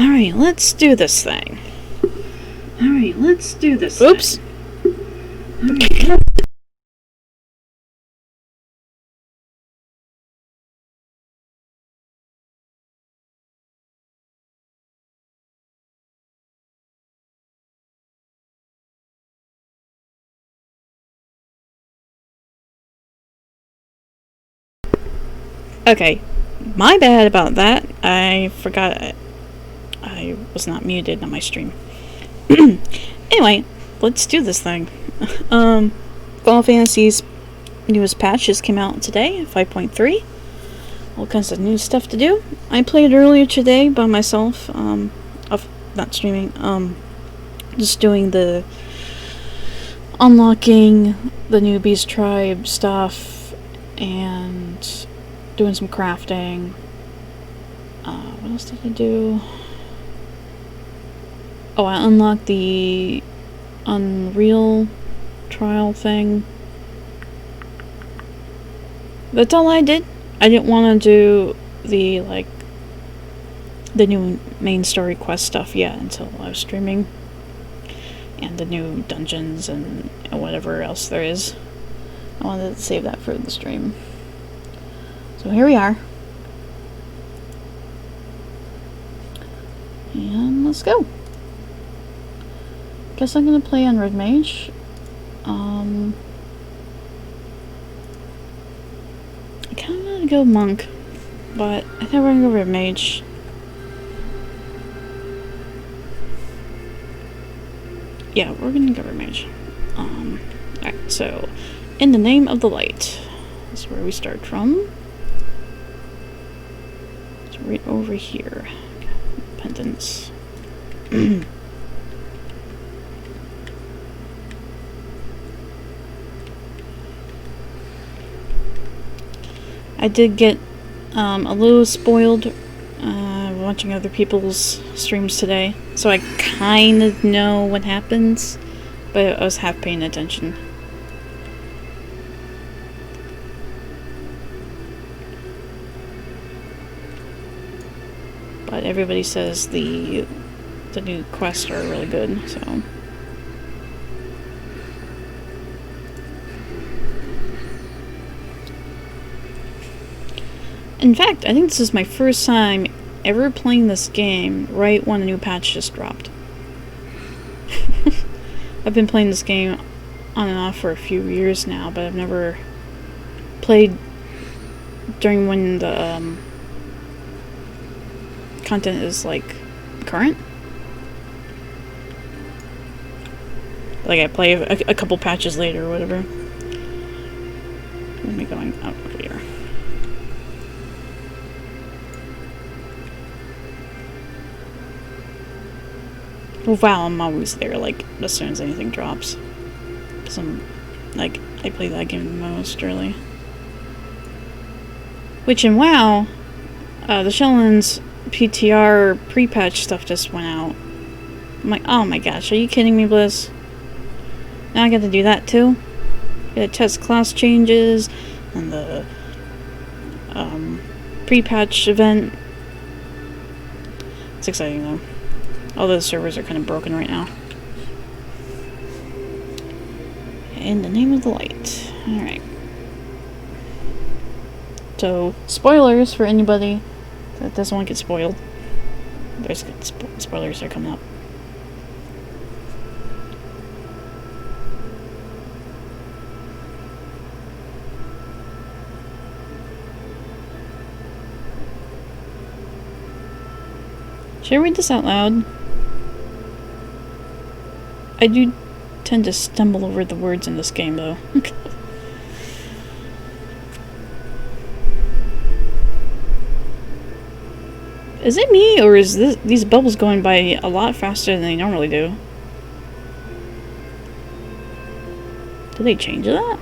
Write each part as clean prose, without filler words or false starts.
Alright, let's do this thing. Alright, let's do this. Oops. Okay, my bad about that. I forgot I was not muted on my stream. Anyway, let's do this thing. Final Fantasy's newest patch just came out today, 5.3. All kinds of new stuff to do. I played earlier today by myself, not streaming, just doing the unlocking the new Beast Tribe stuff and doing some crafting. What else did I do? Oh, I unlocked the Unreal trial thing. That's all I did. I didn't want to do the new main story quest stuff yet until I was streaming. And the new dungeons and whatever else there is. I wanted to save that for the stream. So here we are. And let's go. Guess I'm gonna play on Red Mage. I kinda wanna go Monk, but I think we're gonna go Red Mage. Yeah, we're gonna go Red Mage. Alright, so in the name of the light. That's where we start from. It's right over here. Pendants. I did get a little spoiled watching other people's streams today, so I kind of know what happens, but I was half paying attention. But everybody says the new quests are really good, so. In fact, I think this is my first time ever playing this game right when a new patch just dropped. I've been playing this game on and off for a few years now, but I've never played during when the content is like current. Like I play a couple patches later or whatever. Where am I going? Out over here. Well, wow, I'm always there, like, as soon as anything drops. Because I'm, like, I play that game the most, really. Which, in WoW, the Shellens PTR pre-patch stuff just went out. I'm like, oh my gosh, are you kidding me, Bliss? Now I got to do that, too? Gotta test class changes, and the, pre-patch event. It's exciting, though. All those servers are kind of broken right now. In the name of the light. Alright. So, spoilers for anybody that doesn't want to get spoiled. There's spoilers are coming up. Should I read this out loud? I do tend to stumble over the words in this game, though. Is it me, or is these bubbles going by a lot faster than they normally do? Did they change that?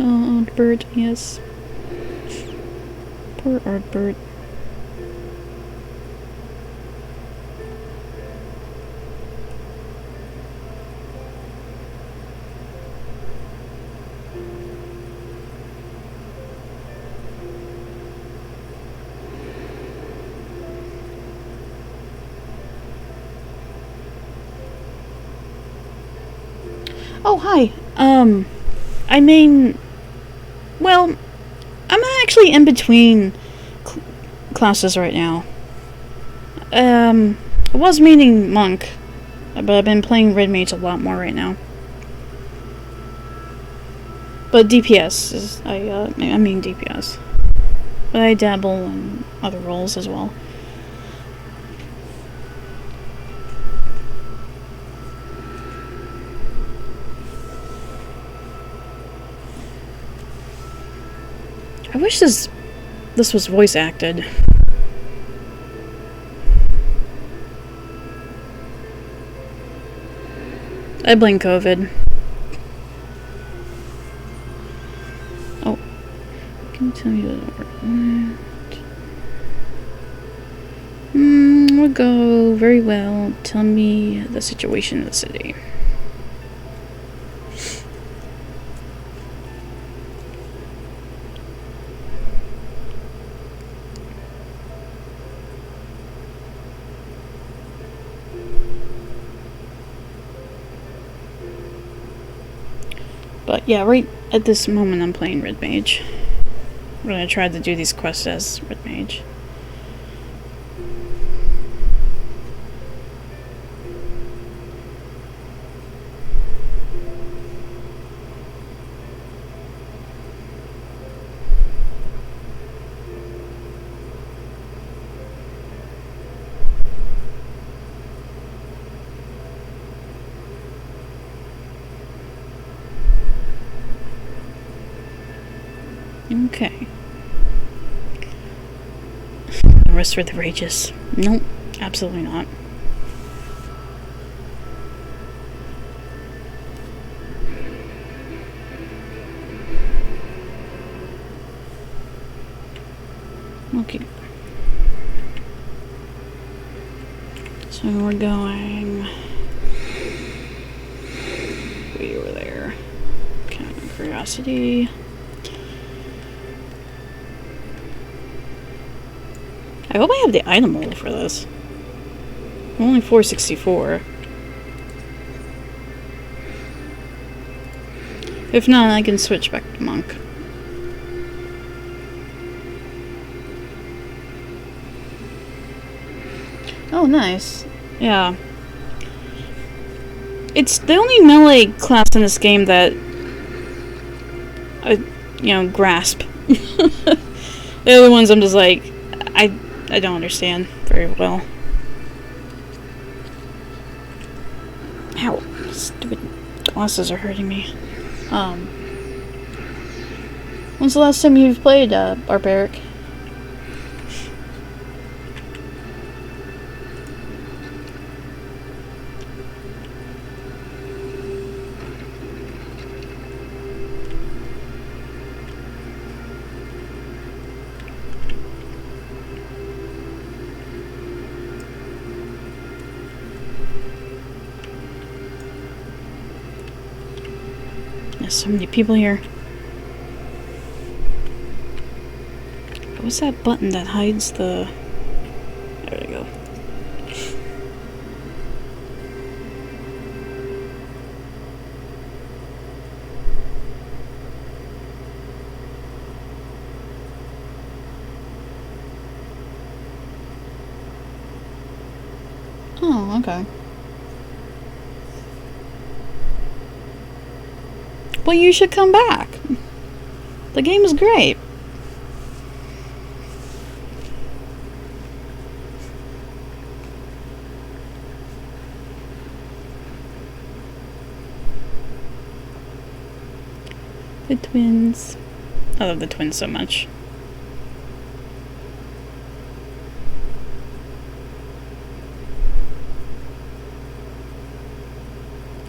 Oh, the bird, yes. Poor Artbert. Oh, hi. I mean, well, I'm actually in between classes right now. I was meaning Monk, but I've been playing Red Mage a lot more right now. But DPS is, I mean DPS. But I dabble in other roles as well. I wish this was voice acted. I blame COVID. Oh, can you tell me what we'll go very well. Tell me the situation in the city. But yeah, right at this moment I'm playing Red Mage. I'm gonna try to do these quests as Red Mage. Okay. Rest for the Rages. Nope, absolutely not. Okay. So we're going way over there. Kind of curiosity. I hope I have the item hole for this. I'm only 464. If not, I can switch back to Monk. Oh, nice. Yeah. It's the only melee class in this game that I, grasp. The other ones I'm just like, I don't understand very well. Ow. Stupid glasses are hurting me. When's the last time you've played, Barbaric? There's so many people here. What's that button that hides the... There we go. Oh, okay. Well, you should come back. The game is great. The twins. I love the twins so much.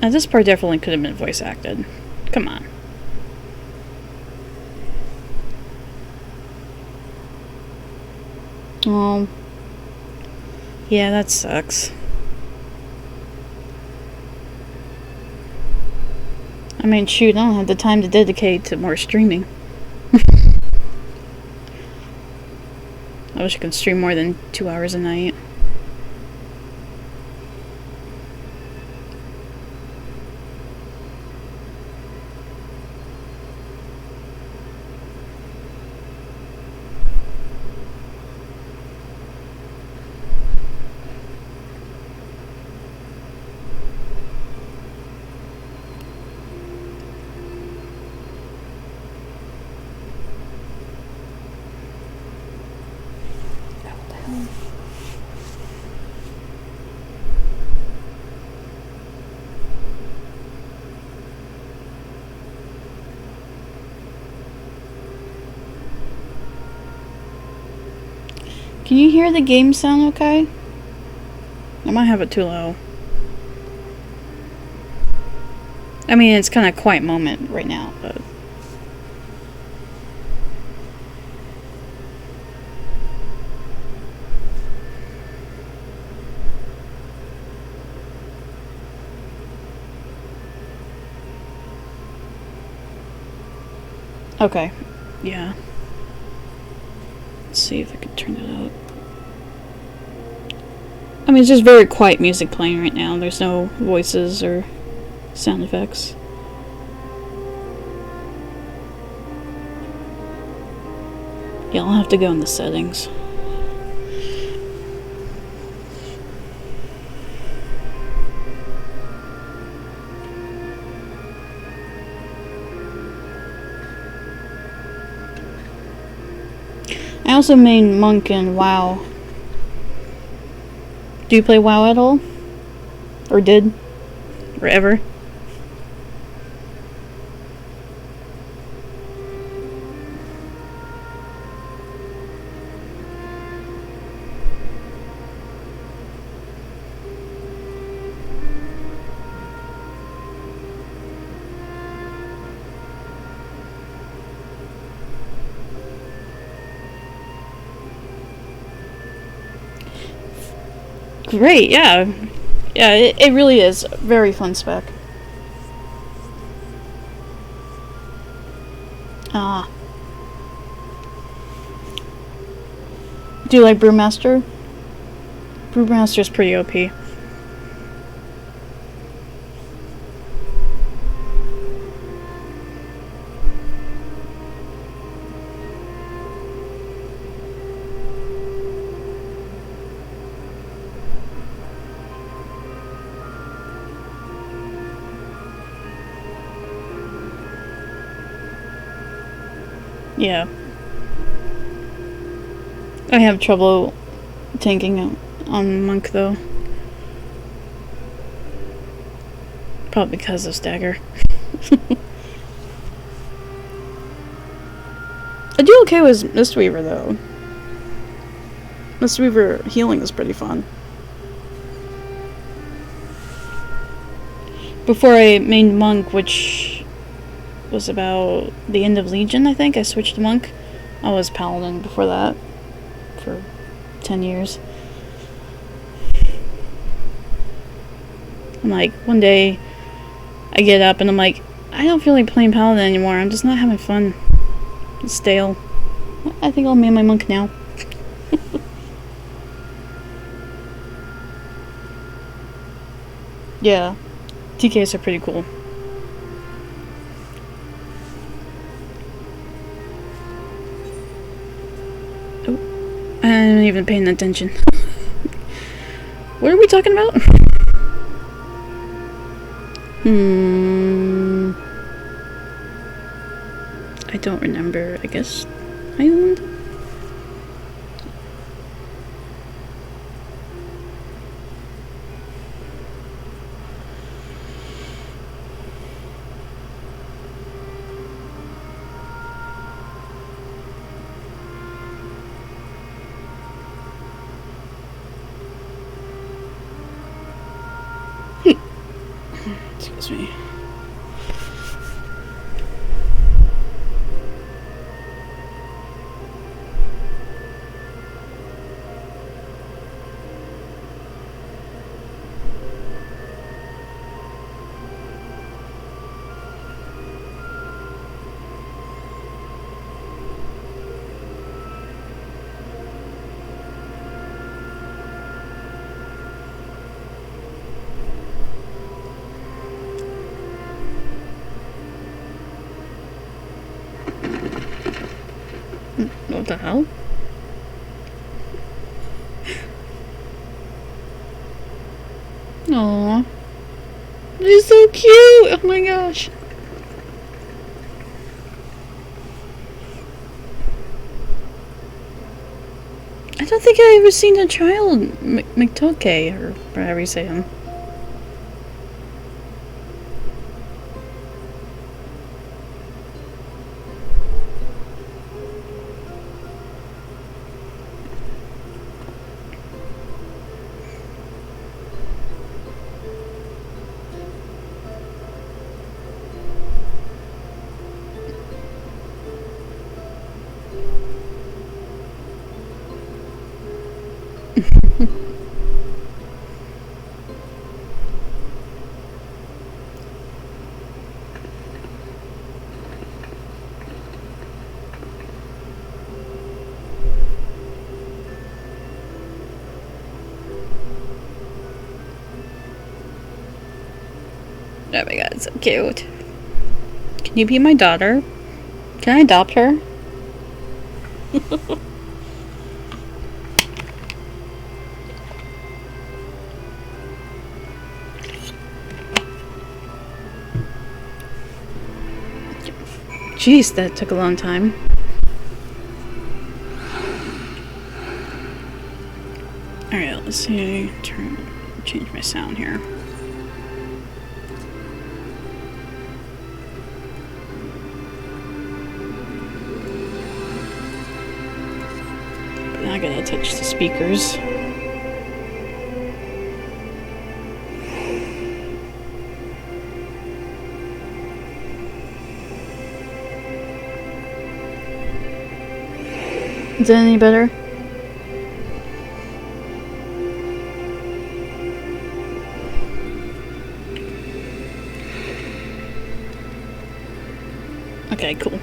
Now, this part definitely could have been voice acted. Come on. Oh. Yeah, that sucks. I mean, shoot, I don't have the time to dedicate to more streaming. I wish I could stream more than 2 hours a night. Can you hear the game sound okay? I might have it too low. I mean, it's kind of a quiet moment right now, but... Okay. Yeah. Let's see if I can turn it up. I mean, it's just very quiet music playing right now. There's no voices or sound effects. Yeah, I'll have to go in the settings. I also made Monk in WoW. Do you play WoW at all? Or did? Or ever? Great, yeah. Yeah, it really is. Very fun spec. Ah. Do you like Brewmaster? Brewmaster's pretty OP. Yeah. I have trouble tanking on Monk though. Probably because of Stagger. I do okay with Mistweaver though. Mistweaver healing is pretty fun. Before I made Monk, which was about the end of Legion, I think, I switched to Monk. I was Paladin before that for 10 years. I'm like, one day I get up and I'm like, I don't feel like playing Paladin anymore. I'm just not having fun. It's stale. I think I'll main my Monk now. Yeah. TKs are pretty cool. Oh, I'm not even paying attention. What are we talking about? I don't remember. I guess Island? Excuse me. What the hell? Aww. He's so cute! Oh my gosh. I don't think I ever seen a child McToke, or whatever you say him. Oh my god, so cute. Can you be my daughter? Can I adopt her? Jeez, that took a long time. Alright, let's see. Change my sound here. But now I gotta touch the speakers. Is that any better? Okay, cool.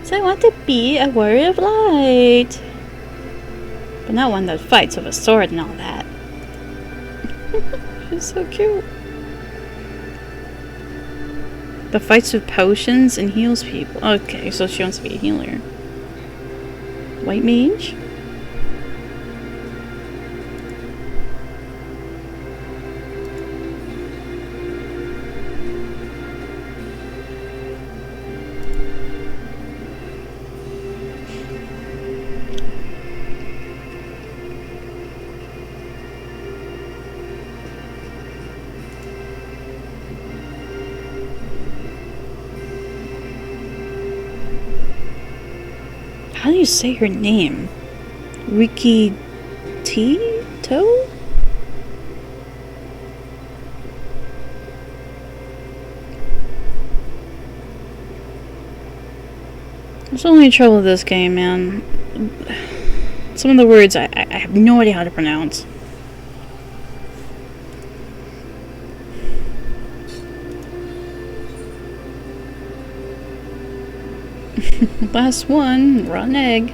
So I want to be a warrior of light. But not one that fights with a sword and all that. She's so cute. But fights with potions and heals people. Okay, so she wants to be a healer. White mage? How do you say her name? Riki To? There's only trouble with this game, man. Some of the words I have no idea how to pronounce. Last one, rotten egg.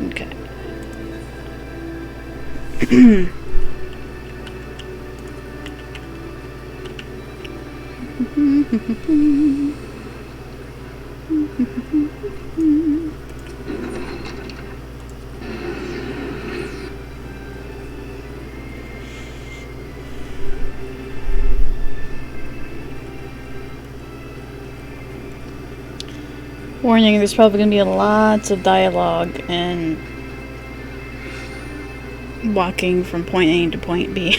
Okay. Warning, there's probably going to be lots of dialogue and walking from point A to point B.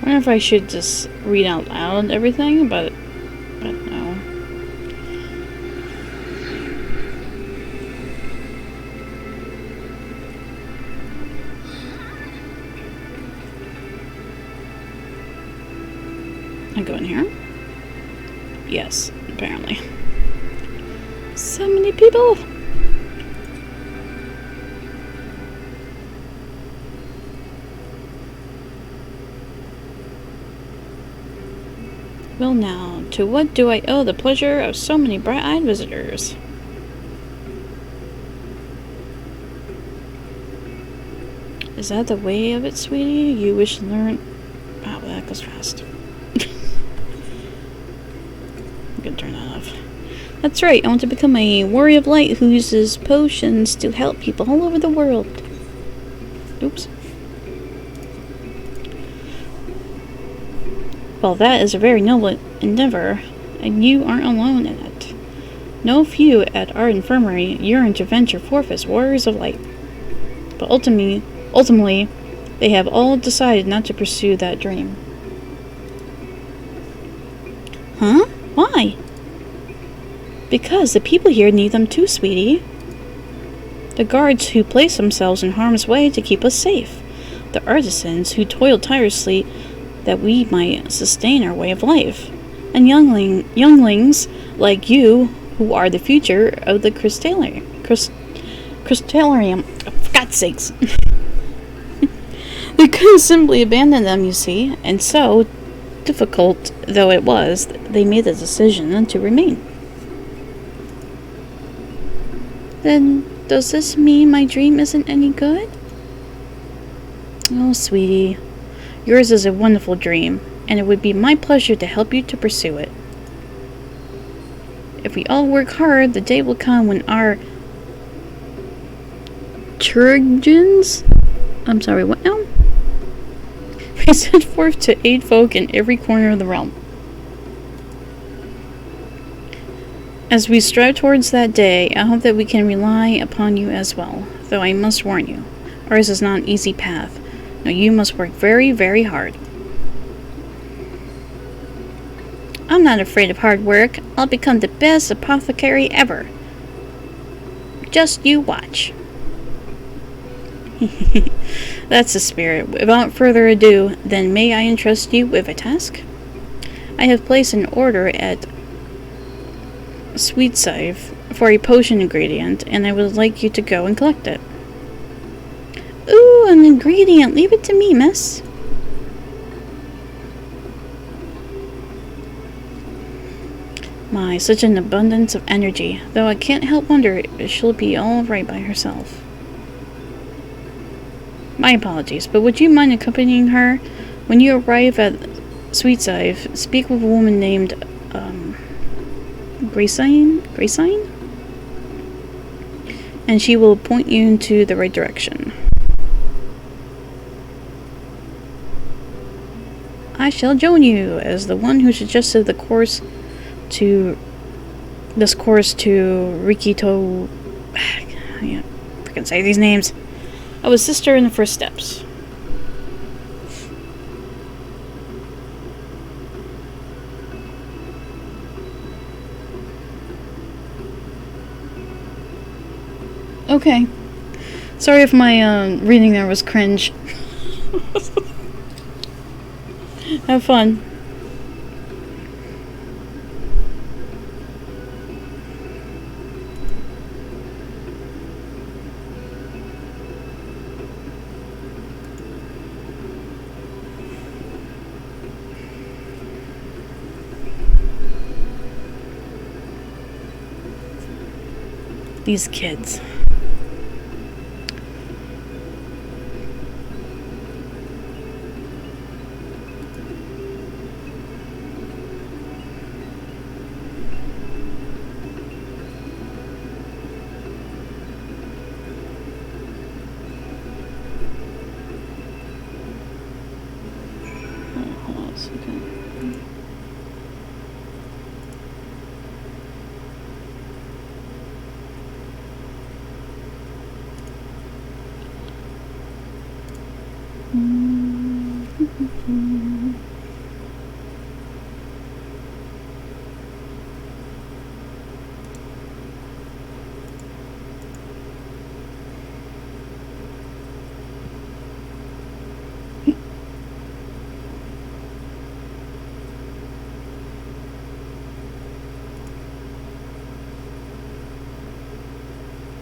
I wonder if I should just read out loud everything, but no. I go in here? Yes, apparently. So many people! Well now, to what do I owe the pleasure of so many bright-eyed visitors? Is that the way of it, sweetie? You wish to learn... Wow, that goes fast. I'm gonna turn that off. That's right, I want to become a warrior of light who uses potions to help people all over the world. Oops. Well, that is a very noble endeavor, and you aren't alone in it. No few at our infirmary yearn to venture forth as warriors of light. But ultimately, they have all decided not to pursue that dream. Huh? Why? Because the people here need them too, sweetie. The guards who place themselves in harm's way to keep us safe. The artisans who toil tirelessly that we might sustain our way of life. And younglings like you who are the future of the crystallarium. For God's sakes. They couldn't simply abandon them, you see, and so, difficult though it was, they made the decision to remain. Then, does this mean my dream isn't any good? Oh, sweetie, yours is a wonderful dream, and it would be my pleasure to help you to pursue it. If we all work hard, the day will come when our Trojans? I'm sorry, what now? We sent forth to aid folk in every corner of the realm. As we strive towards that day, I hope that we can rely upon you as well, though I must warn you, ours is not an easy path. No, you must work very, very hard. I'm not afraid of hard work. I'll become the best apothecary ever. Just you watch. That's the spirit. Without further ado, then may I entrust you with a task? I have placed an order at Sweet Sive for a potion ingredient, and I would like you to go and collect it. Ooh, an ingredient! Leave it to me, miss. My, such an abundance of energy, though I can't help wonder if she'll be all right by herself. My apologies, but would you mind accompanying her? When you arrive at Sweet Sive, speak with a woman named, Graceine? And she will point you into the right direction. I shall join you as the one who suggested this course to Rikito. I can't freaking say these names. I was sister in the first steps. Okay. Sorry if my reading there was cringe. Have fun. These kids. Hold on a second.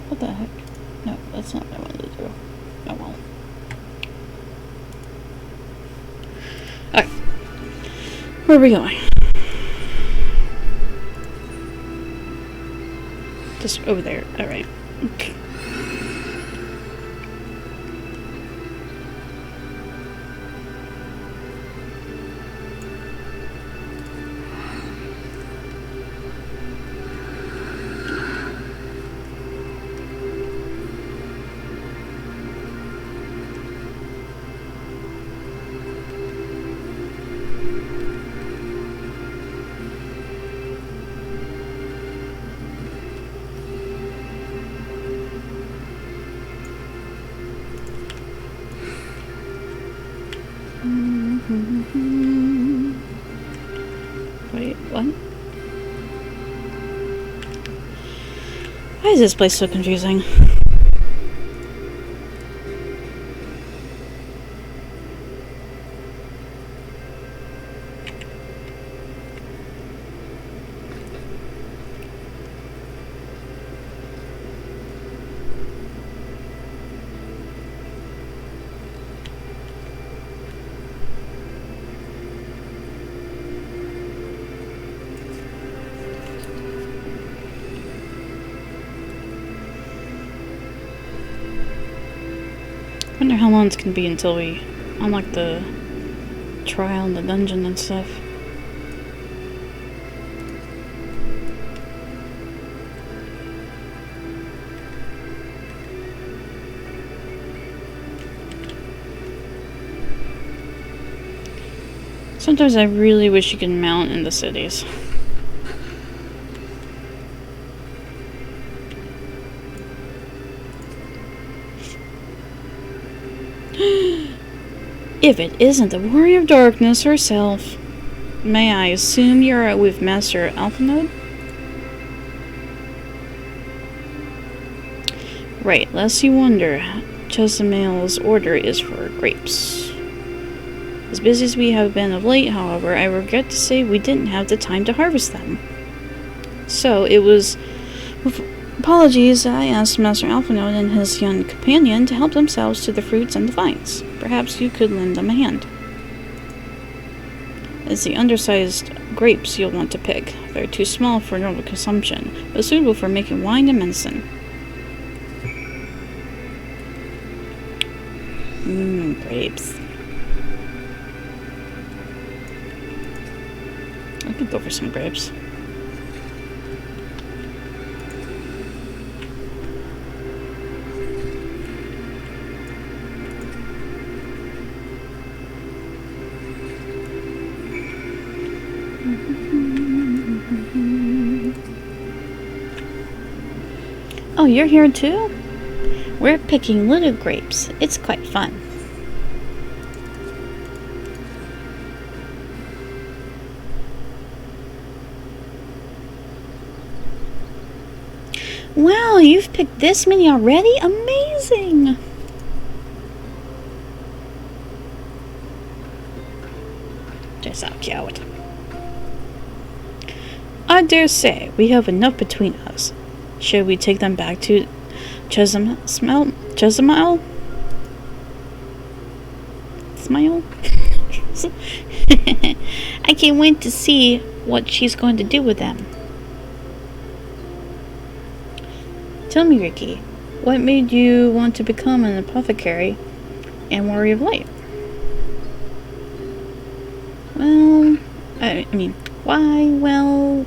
What the heck? No, that's not what I wanted to do. Oh well. Alright. Where are we going? Just over there. Alright. Okay. Wait, what? Why is this place so confusing? I wonder how long it's gonna be until we unlock the trial and the dungeon and stuff. Sometimes I really wish you could mount in the cities. If it isn't the Warrior of Darkness herself, may I assume you're with Master Alphinaud? Right, lest you wonder, Chezamael's order is for grapes. As busy as we have been of late, however, I regret to say we didn't have the time to harvest them. So it was with apologies I asked Master Alphinaud and his young companion to help themselves to the fruits and the vines. Perhaps you could lend them a hand. It's the undersized grapes you'll want to pick. They're too small for normal consumption, but suitable for making wine and medicine. Grapes. I could go for some grapes. Oh, you're here too? We're picking little grapes. It's quite fun. Wow, you've picked this many already? Amazing! Just so cute. I dare say we have enough between us. Should we take them back to Chezamael? Smile? I can't wait to see what she's going to do with them. Tell me, Ricky, what made you want to become an apothecary and warrior of light? Well, I mean, why? Well,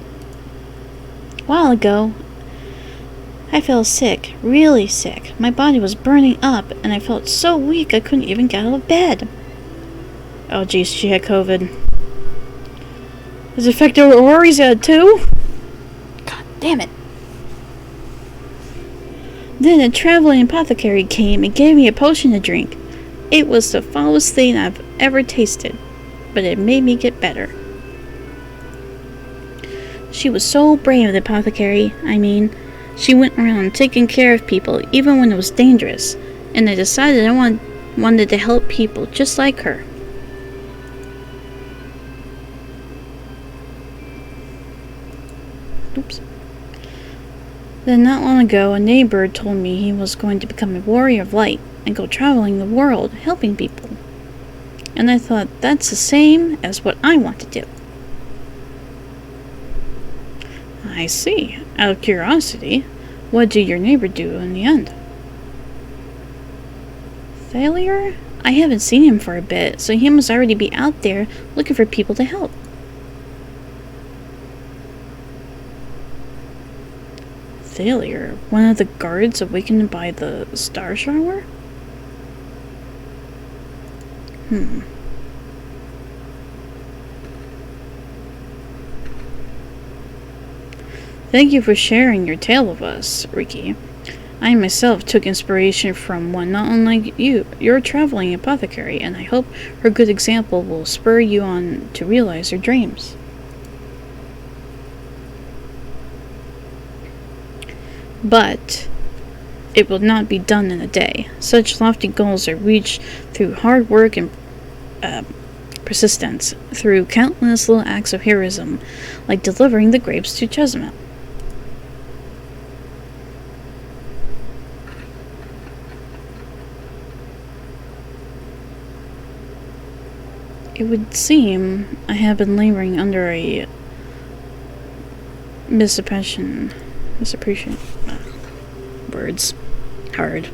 a while ago, I fell sick, really sick. My body was burning up, and I felt so weak I couldn't even get out of bed. Oh, geez, she had COVID. Does it affect Rory's too? God damn it. Then a traveling apothecary came and gave me a potion to drink. It was the foulest thing I've ever tasted, but it made me get better. She was so brave, the apothecary. I mean, she went around taking care of people even when it was dangerous, and I decided I wanted to help people just like her. Oops. Then not long ago, a neighbor told me he was going to become a warrior of light and go traveling the world helping people. And I thought that's the same as what I want to do. I see. Out of curiosity, What did your neighbor do in the end? Failure? I haven't seen him for a bit, so he must already be out there looking for people to help. Failure? One of the guards awakened by the star shower? Thank you for sharing your tale with us, Riki. I myself took inspiration from one not unlike you. You're a traveling apothecary, and I hope her good example will spur you on to realize your dreams. But it will not be done in a day. Such lofty goals are reached through hard work and persistence, through countless little acts of heroism, like delivering the grapes to Chesmet. It would seem I have been laboring under a misapprehension. Words. Hard.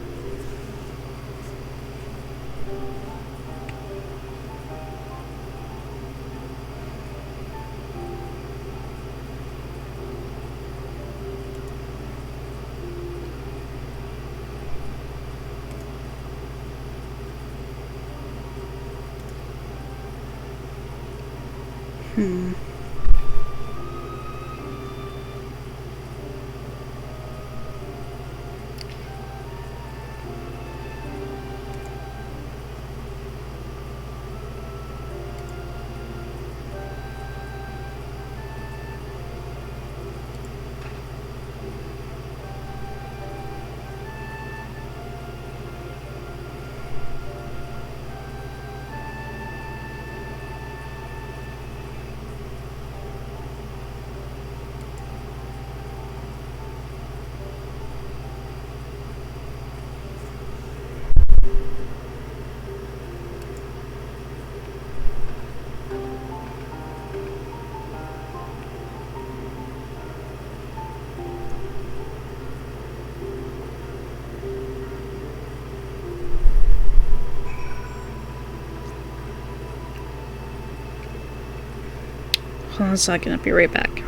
Hold on a second, I'll be right back.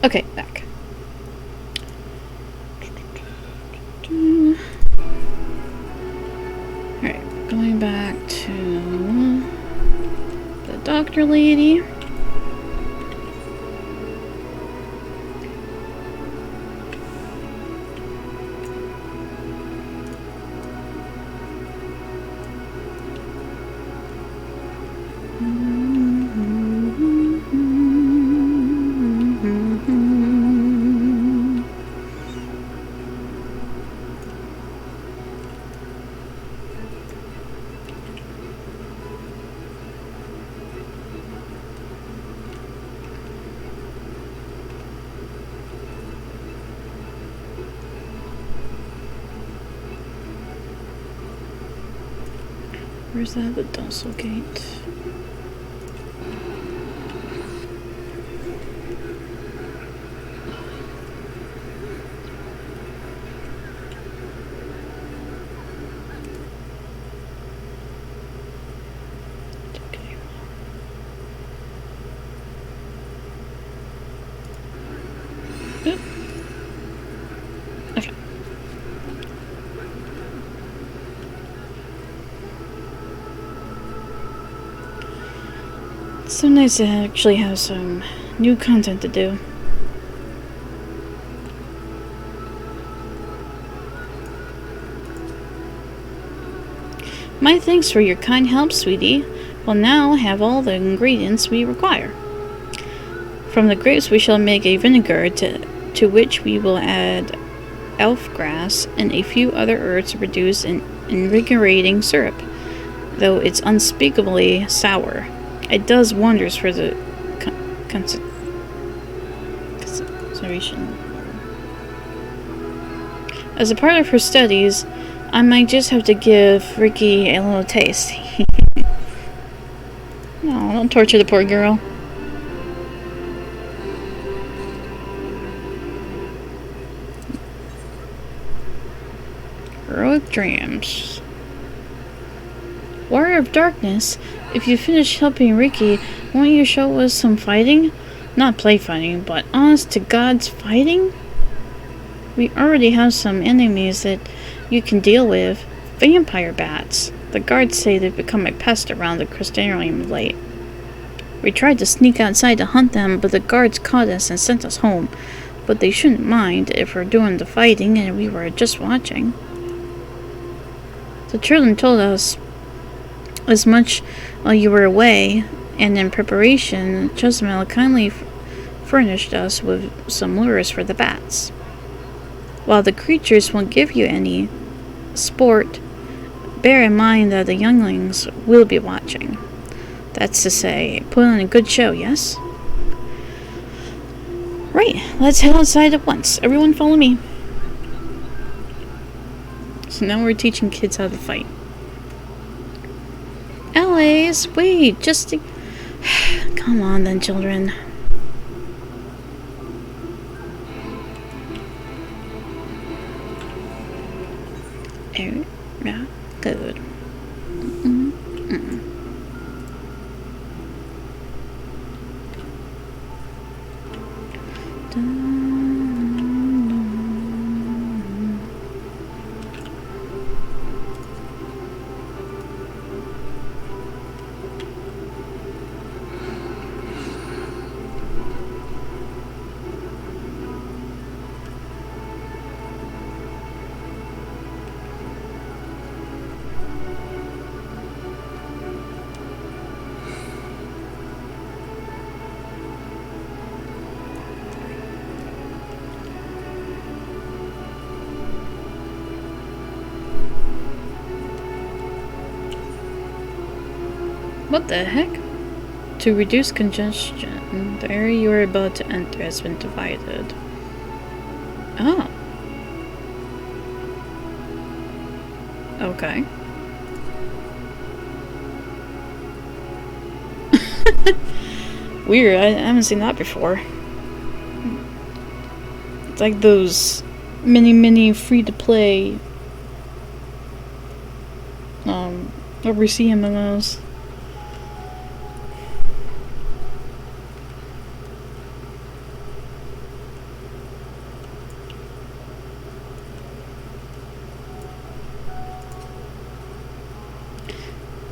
Okay, back. Alright, going back to the doctor lady. Where's that? The Dulcel Gate. Okay. Oop. Okay. It's so nice to actually have some new content to do. My thanks for your kind help, sweetie. We'll now have all the ingredients we require. From the grapes we shall make a vinegar to which we will add elf grass and a few other herbs to produce an invigorating syrup. Though it's unspeakably sour, it does wonders for the concentration. As a part of her studies, I might just have to give Ricky a little taste. No, don't torture the poor girl. Heroic dreams. Warrior of Darkness, if you finish helping Ricky, won't you show us some fighting? Not play fighting, but honest to God's fighting? We already have some enemies that you can deal with. Vampire bats. The guards say they've become a pest around the Crystarium of late. We tried to sneak outside to hunt them, but the guards caught us and sent us home. But they shouldn't mind if we're doing the fighting and we were just watching. The children told us as much while you were away, and in preparation, Chesmel kindly furnished us with some lures for the bats. While the creatures won't give you any sport, bear in mind that the younglings will be watching. That's to say, put on a good show, yes? Right, let's head outside at once. Everyone follow me. So now we're teaching kids how to fight. Alice, wait, just come on then, children. Yeah, good. What the heck? To reduce congestion, the area you are about to enter has been divided. Oh. Okay. Weird, I haven't seen that before. It's like those mini free-to-play overseas MMOs.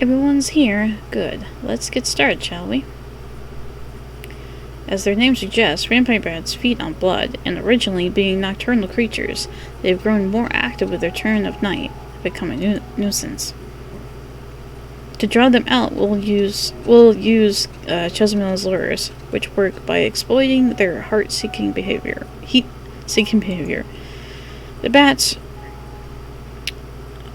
Everyone's here. Good. Let's get started, shall we? As their name suggests, vampire bats feed on blood, and originally being nocturnal creatures, they've grown more active with the turn of night, becoming a nuisance. To draw them out, we'll use Chesmel's lures, which work by exploiting their heat-seeking behavior. The bats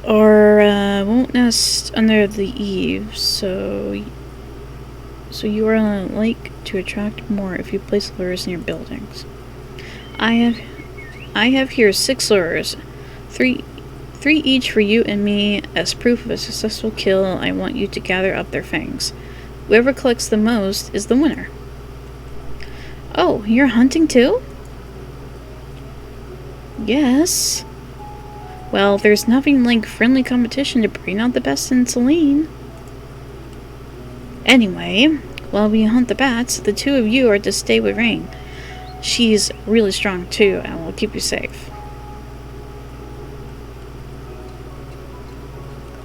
won't nest under the eaves, so you are likely to attract more if you place lures near buildings. I have here 6 lures, three 3 each for you and me. As proof of a successful kill, I want you to gather up their fangs. Whoever collects the most is the winner. Oh, you're hunting too? Yes. Well, there's nothing like friendly competition to bring out the best in Celine. Anyway, while we hunt the bats, the 2 of you are to stay with Rain. She's really strong too, and will keep you safe.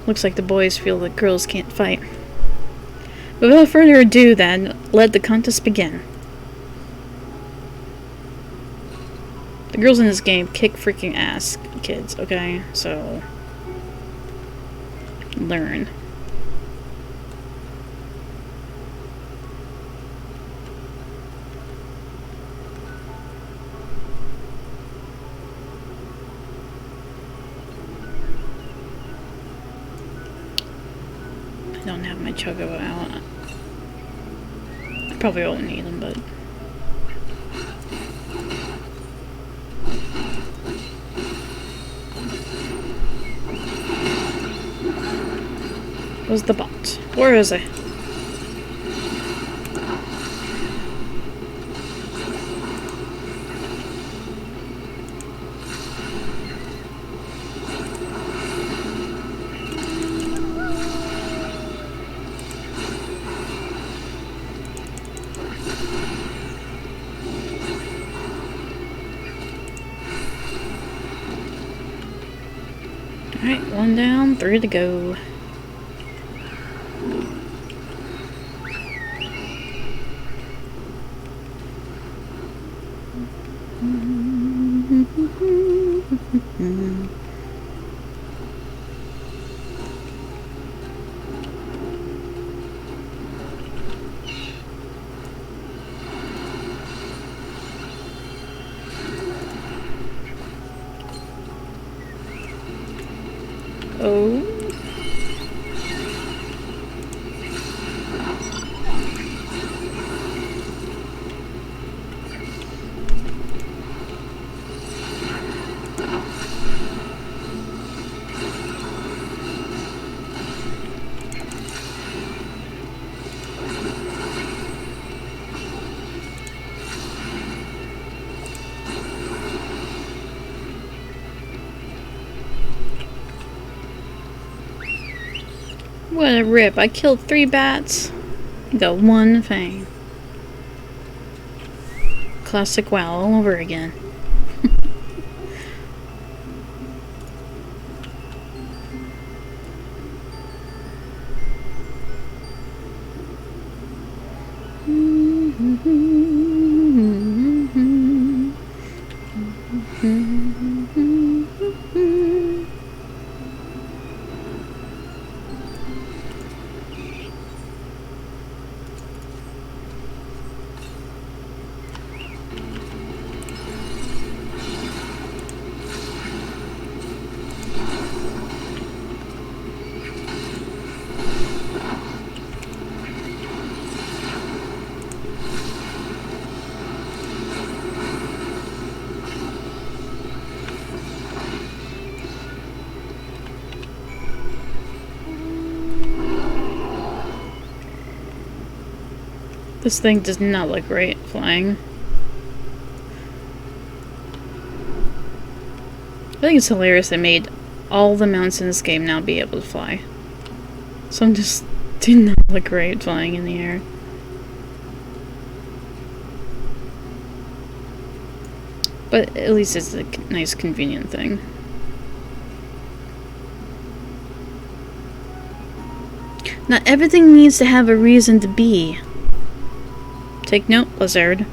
Looks like the boys feel that girls can't fight. Without further ado then, let the contest begin. The girls in this game kick freaking ass, kids, okay? So, learn. I don't have my Chocobo out. I probably won't need them, but... Where's the bot? Where is he? Alright, 1 down, 3 to go. Oh. What a rip. I killed 3 bats. Got 1 fang. Classic WoW all over again. This thing does not look great flying. I think it's hilarious they made all the mounts in this game now be able to fly. Some just do not look great flying in the air. But at least it's a nice convenient thing. Not everything needs to have a reason to be. Take note, Blizzard.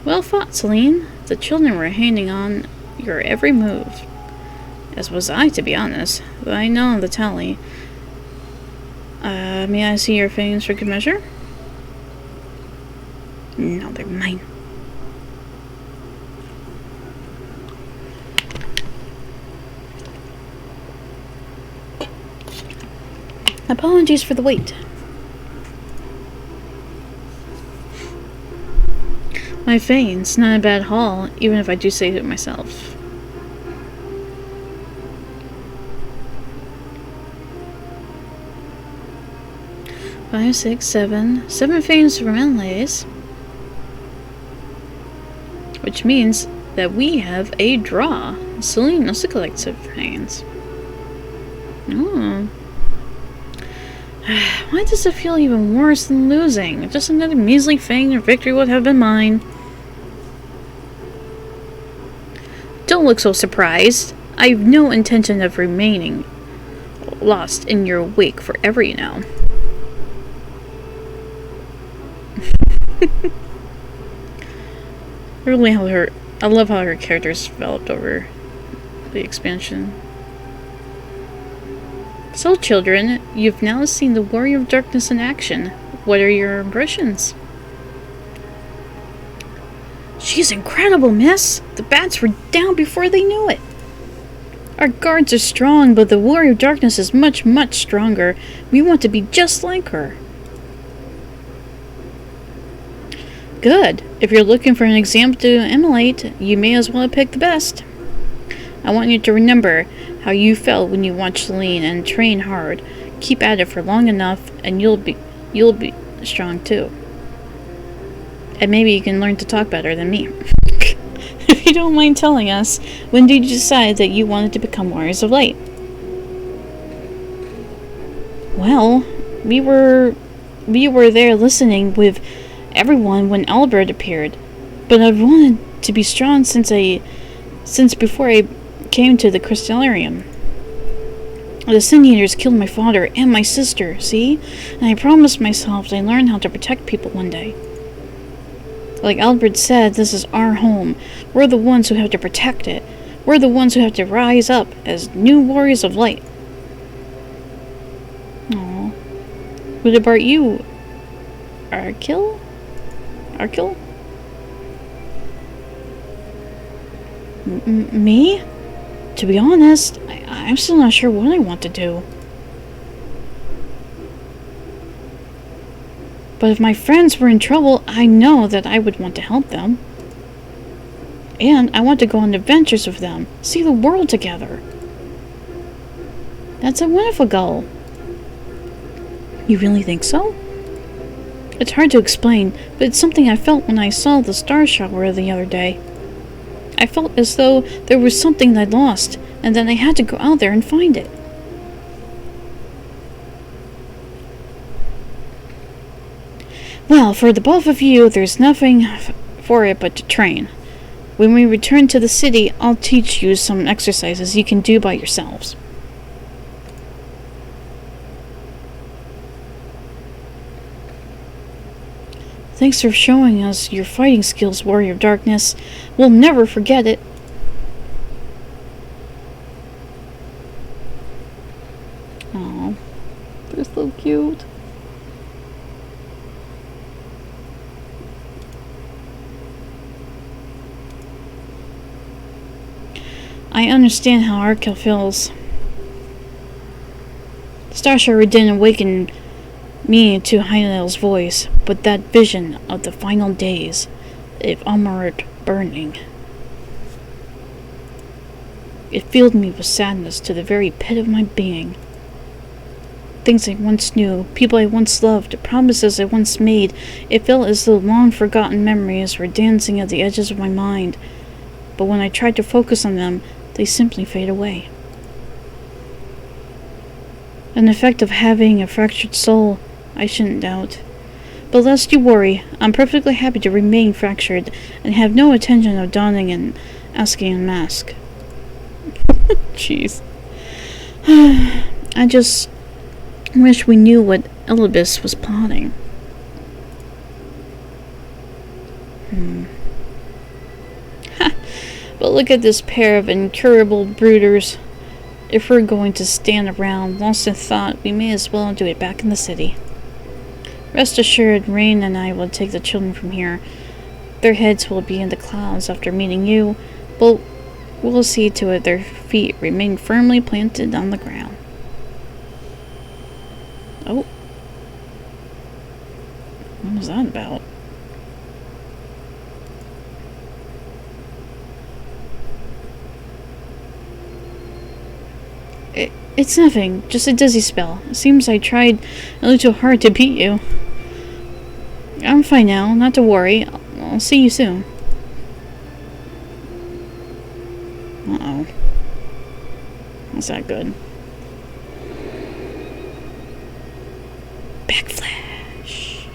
Well fought, Celine. The children were hanging on your every move. As was I, to be honest. Though I know the tally. May I see your fangs for good measure? No, they're mine. Apologies for the wait. 5 Fanes, not a bad haul, even if I do say it myself. Five, six, seven. 7 Fanes from inlays. Which means that we have a draw. Celine also collects 7 Fanes. Oh. Why does it feel even worse than losing? Just another measly Fang and victory would have been mine. Don't look so surprised. I've no intention of remaining lost in your wake forever, you know. I love how her character's developed over the expansion. So, children, you've now seen the Warrior of Darkness in action. What are your impressions? She's incredible, miss! The bats were down before they knew it. Our guards are strong, but the Warrior of Darkness is much, much stronger. We want to be just like her. Good. If you're looking for an example to emulate, you may as well pick the best. I want you to remember how you felt when you watched Celine and train hard. Keep at it for long enough and you'll be strong too. And maybe you can learn to talk better than me. If you don't mind telling us, when did you decide that you wanted to become Warriors of Light? Well, we were there listening with everyone when Albert appeared, but I've wanted to be strong since before I came to the Crystallarium. The Sin Eaters killed my father and my sister, see? And I promised myself that I'd learn how to protect people one day. Like Albert said, this is our home. We're the ones who have to protect it. We're the ones who have to rise up as new Warriors of Light. Aww. What about you, Arkil? Arkil? Me? To be honest, I'm still not sure what I want to do. But if my friends were in trouble, I know that I would want to help them. And I want to go on adventures with them, see the world together. That's a wonderful goal. You really think so? It's hard to explain, but it's something I felt when I saw the star shower the other day. I felt as though there was something I'd lost, and then I had to go out there and find it. Well, for the both of you, there's nothing for it but to train. When we return to the city, I'll teach you some exercises you can do by yourselves. Thanks for showing us your fighting skills, Warrior of Darkness. We'll never forget it. Aw, they're so cute. I understand how Arkil feels. Starshower didn't awaken me to Hyliel's voice, but that vision of the final days of Amarant burning. It filled me with sadness to the very pit of my being. Things I once knew, people I once loved, promises I once made, it felt as though long-forgotten memories were dancing at the edges of my mind. But when I tried to focus on them, they simply fade away. An effect of having a fractured soul, I shouldn't doubt. But lest you worry, I'm perfectly happy to remain fractured and have no intention of donning an Askian mask. Jeez. I just wish we knew what Elibis was plotting. But look at this pair of incurable brooders. If we're going to stand around lost in thought, we may as well do it back in the city. Rest assured, Rain and I will take the children from here. Their heads will be in the clouds after meeting you, but we'll see to it their feet remain firmly planted on the ground. Oh. What was that about? It's nothing, just a dizzy spell. It seems I tried a little hard to beat you. I'm fine now, not to worry. I'll see you soon. Uh-oh. That's not good. Backflash.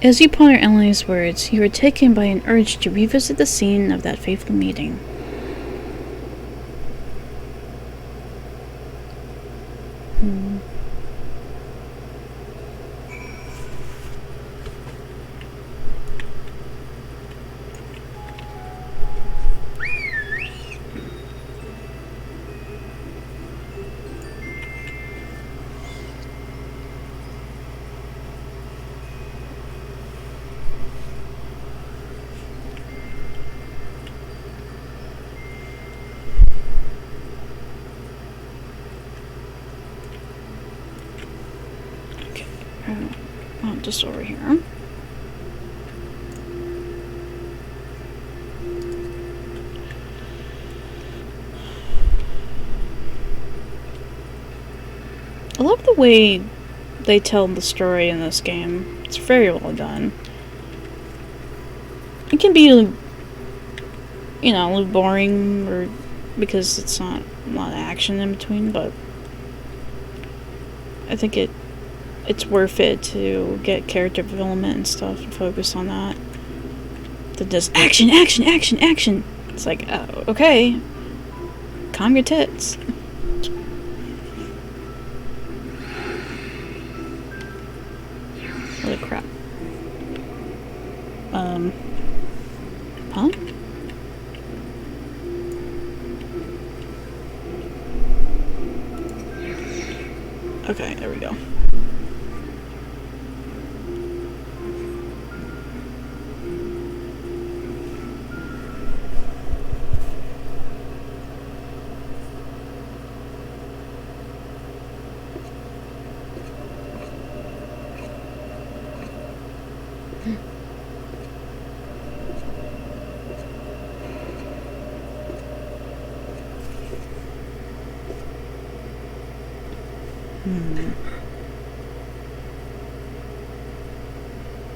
As you ponder Emily's words, you are taken by an urge to revisit the scene of that fateful meeting. Just over here. I love the way they tell the story in this game. It's very well done. It can be, you know, a little boring, or because it's not a lot of action in between, but I think it's worth it to get character development and stuff and focus on that. That does action, action, action, action. It's like, oh, okay. Calm your tits. Holy crap. Huh? Okay, there we go.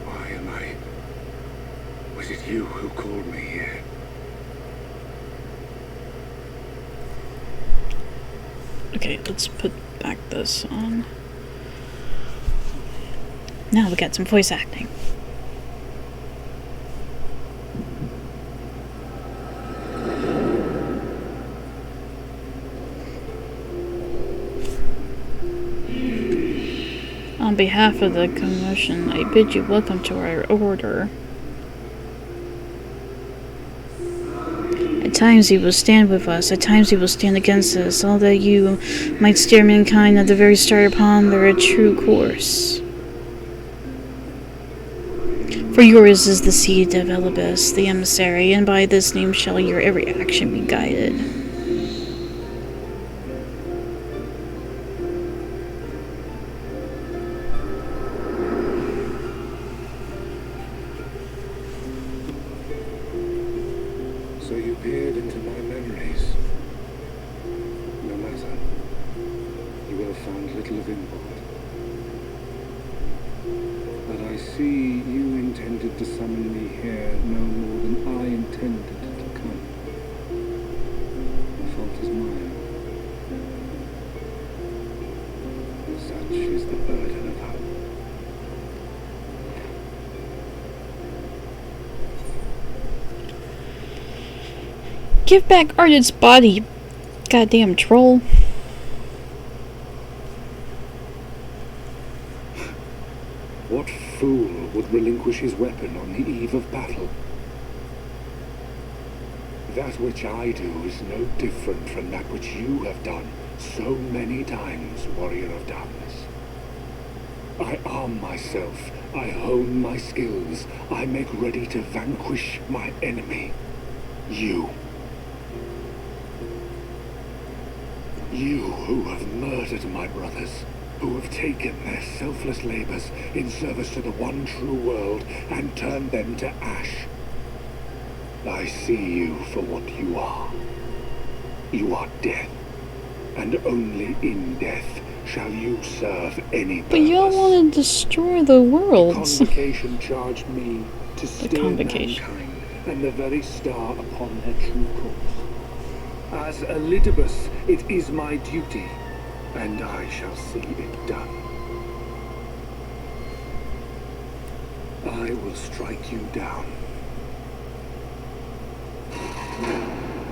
Why am I... Was it you who called me here? Okay, let's put back this on. Now we got some voice acting. On behalf of the commission, I bid you welcome to our order. At times you will stand with us, at times you will stand against us, all that you might steer mankind at the very start upon their true course. For yours is the seed of Elibas, the emissary, and by this name shall your every action be guided. So you peered into my memories. No matter. You will have found little of import. But I see you intended to summon me here no more than I intended to come. The fault is mine. Such is the burden of hope. Give back Ardent's body, goddamn troll. What fool would relinquish his weapon on the eve of battle? That which I do is no different from that which you have done so many times, warrior of darkness. I arm myself, I hone my skills, I make ready to vanquish my enemy. You. You who have murdered my brothers, who have taken their selfless labors in service to the one true world and turned them to ash. I see you for what you are. You are death, and only in death shall you serve any purpose. But y'all want to destroy the worlds. Convocation charged me to steer Convocation. mankind and the very star upon her true course. As Elidibus, it is my duty, and I shall see it done. I will strike you down.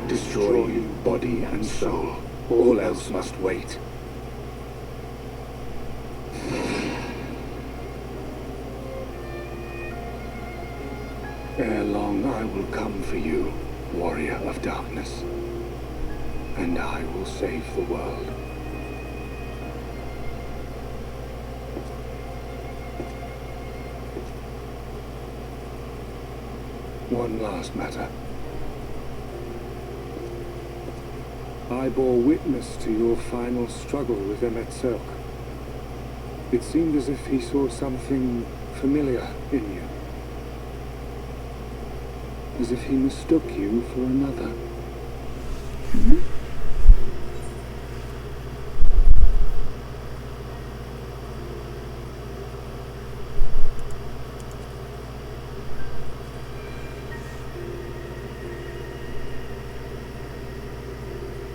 Destroy you, body and soul. All else must wait. Ere long I will come for you, warrior of darkness, and I will save the world. One last matter. I bore witness to your final struggle with Emet-Selch. It seemed as if he saw something familiar in you. As if he mistook you for another.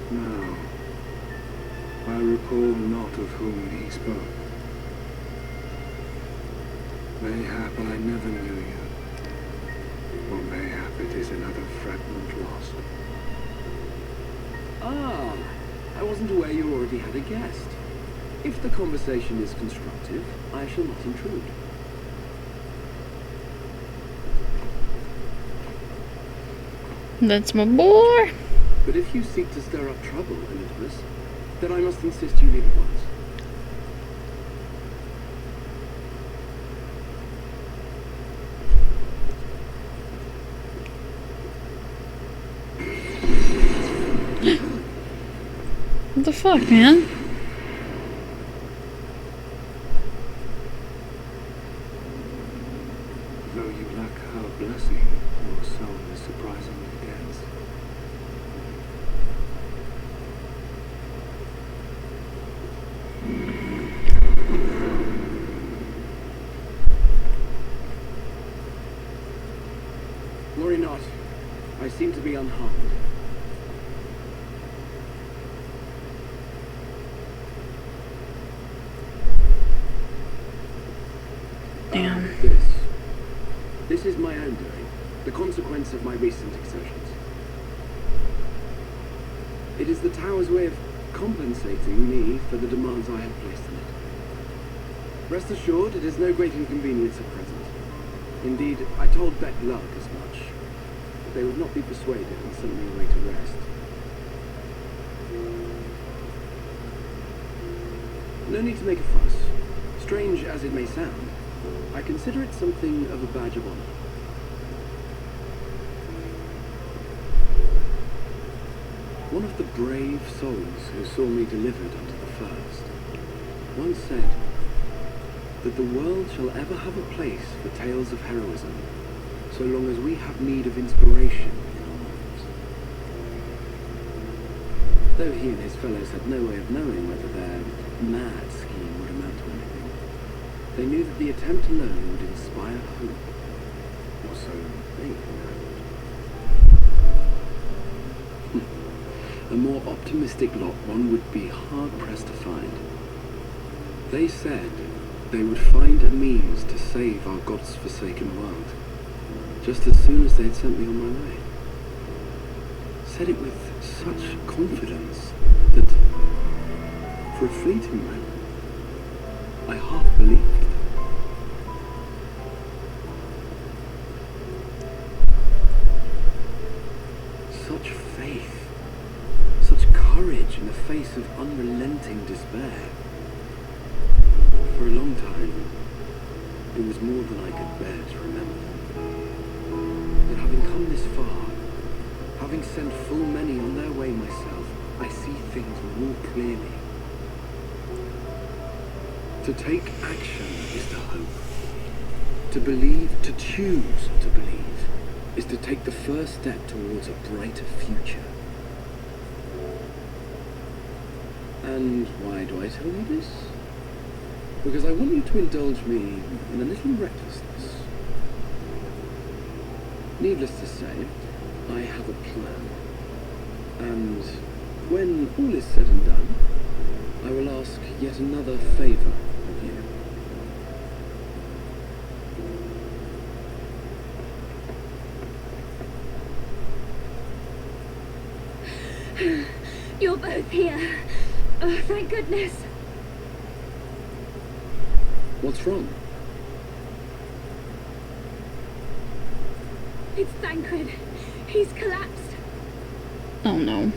No, I recall not of whom he spoke. Mayhap I never knew you. Or mayhap it is another fragment lost. Ah, I wasn't aware you already had a guest. If the conversation is constructive, I shall not intrude. That's my boy. But if you seek to stir up trouble, Elidibus, then I must insist you leave at once. What the fuck, man? Though you lack her blessing, your soul is surprisingly dense. Worry not. I seem to be unharmed. Damn. This is my own doing, the consequence of my recent exertions. It is the Tower's way of compensating me for the demands I have placed on it. Rest assured, it is no great inconvenience at present. Indeed, I told Bet Lug as much, but they would not be persuaded and sent me away to rest. No need to make a fuss. Strange as it may sound, I consider it something of a badge of honor. One of the brave souls who saw me delivered unto the first once said that the world shall ever have a place for tales of heroism so long as we have need of inspiration in our minds. Though he and his fellows had no way of knowing whether their mad scheme would amount to anything, they knew that the attempt alone would inspire hope, or so they hoped. A more optimistic lot one would be hard-pressed to find. They said they would find a means to save our God's-forsaken world, just as soon as they had sent me on my way. Said it with such confidence that, for a fleeting moment, I half believed them. Such faith, such courage in the face of unrelenting despair. For a long time, it was more than I could bear to remember. But having come this far, having sent full many on their way myself, I see things more clearly. To take action is to hope. To believe, to choose to believe, is to take the first step towards a brighter future. And why do I tell you this? Because I want you to indulge me in a little recklessness. Needless to say, I have a plan. And when all is said and done, I will ask yet another favour of you. You're both here. Oh, thank goodness. What's wrong? It's Thancred. He's collapsed. Oh no.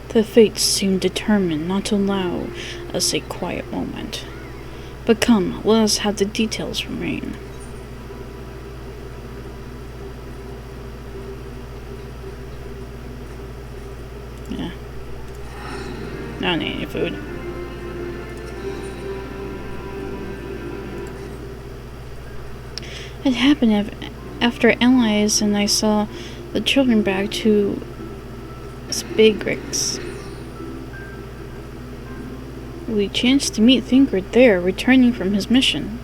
The fates seem determined not to allow us a quiet moment. But come, let us have the details remain. Yeah. I don't need any food. It happened after Allies and I saw the children back to Spagrix. We chanced to meet Thancred there, returning from his mission.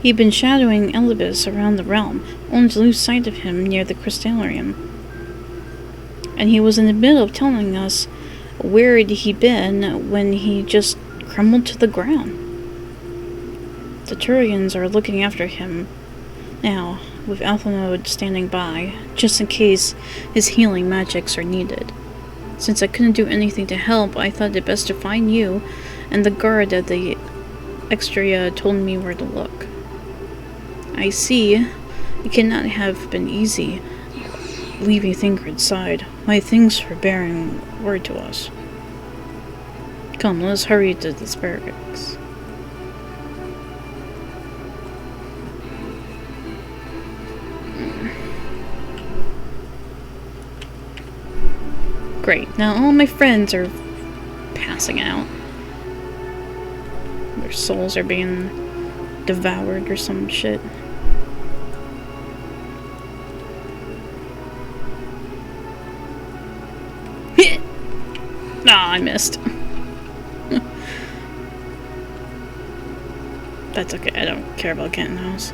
He'd been shadowing Elibis around the realm, only to lose sight of him near the Crystallarium. And he was in the middle of telling us where he'd been when he just crumbled to the ground. The Turians are looking after him now, with Althanode standing by, just in case his healing magics are needed. Since I couldn't do anything to help, I thought it best to find you, and the guard at the Extria told me where to look. I see it cannot have been easy leaving Thancred's side. My thanks for bearing word to us. Come, let us hurry to the Spagrix. Great, now all my friends are passing out. Their souls are being devoured or some shit. Nah, I missed. That's okay, I don't care about Kenton House.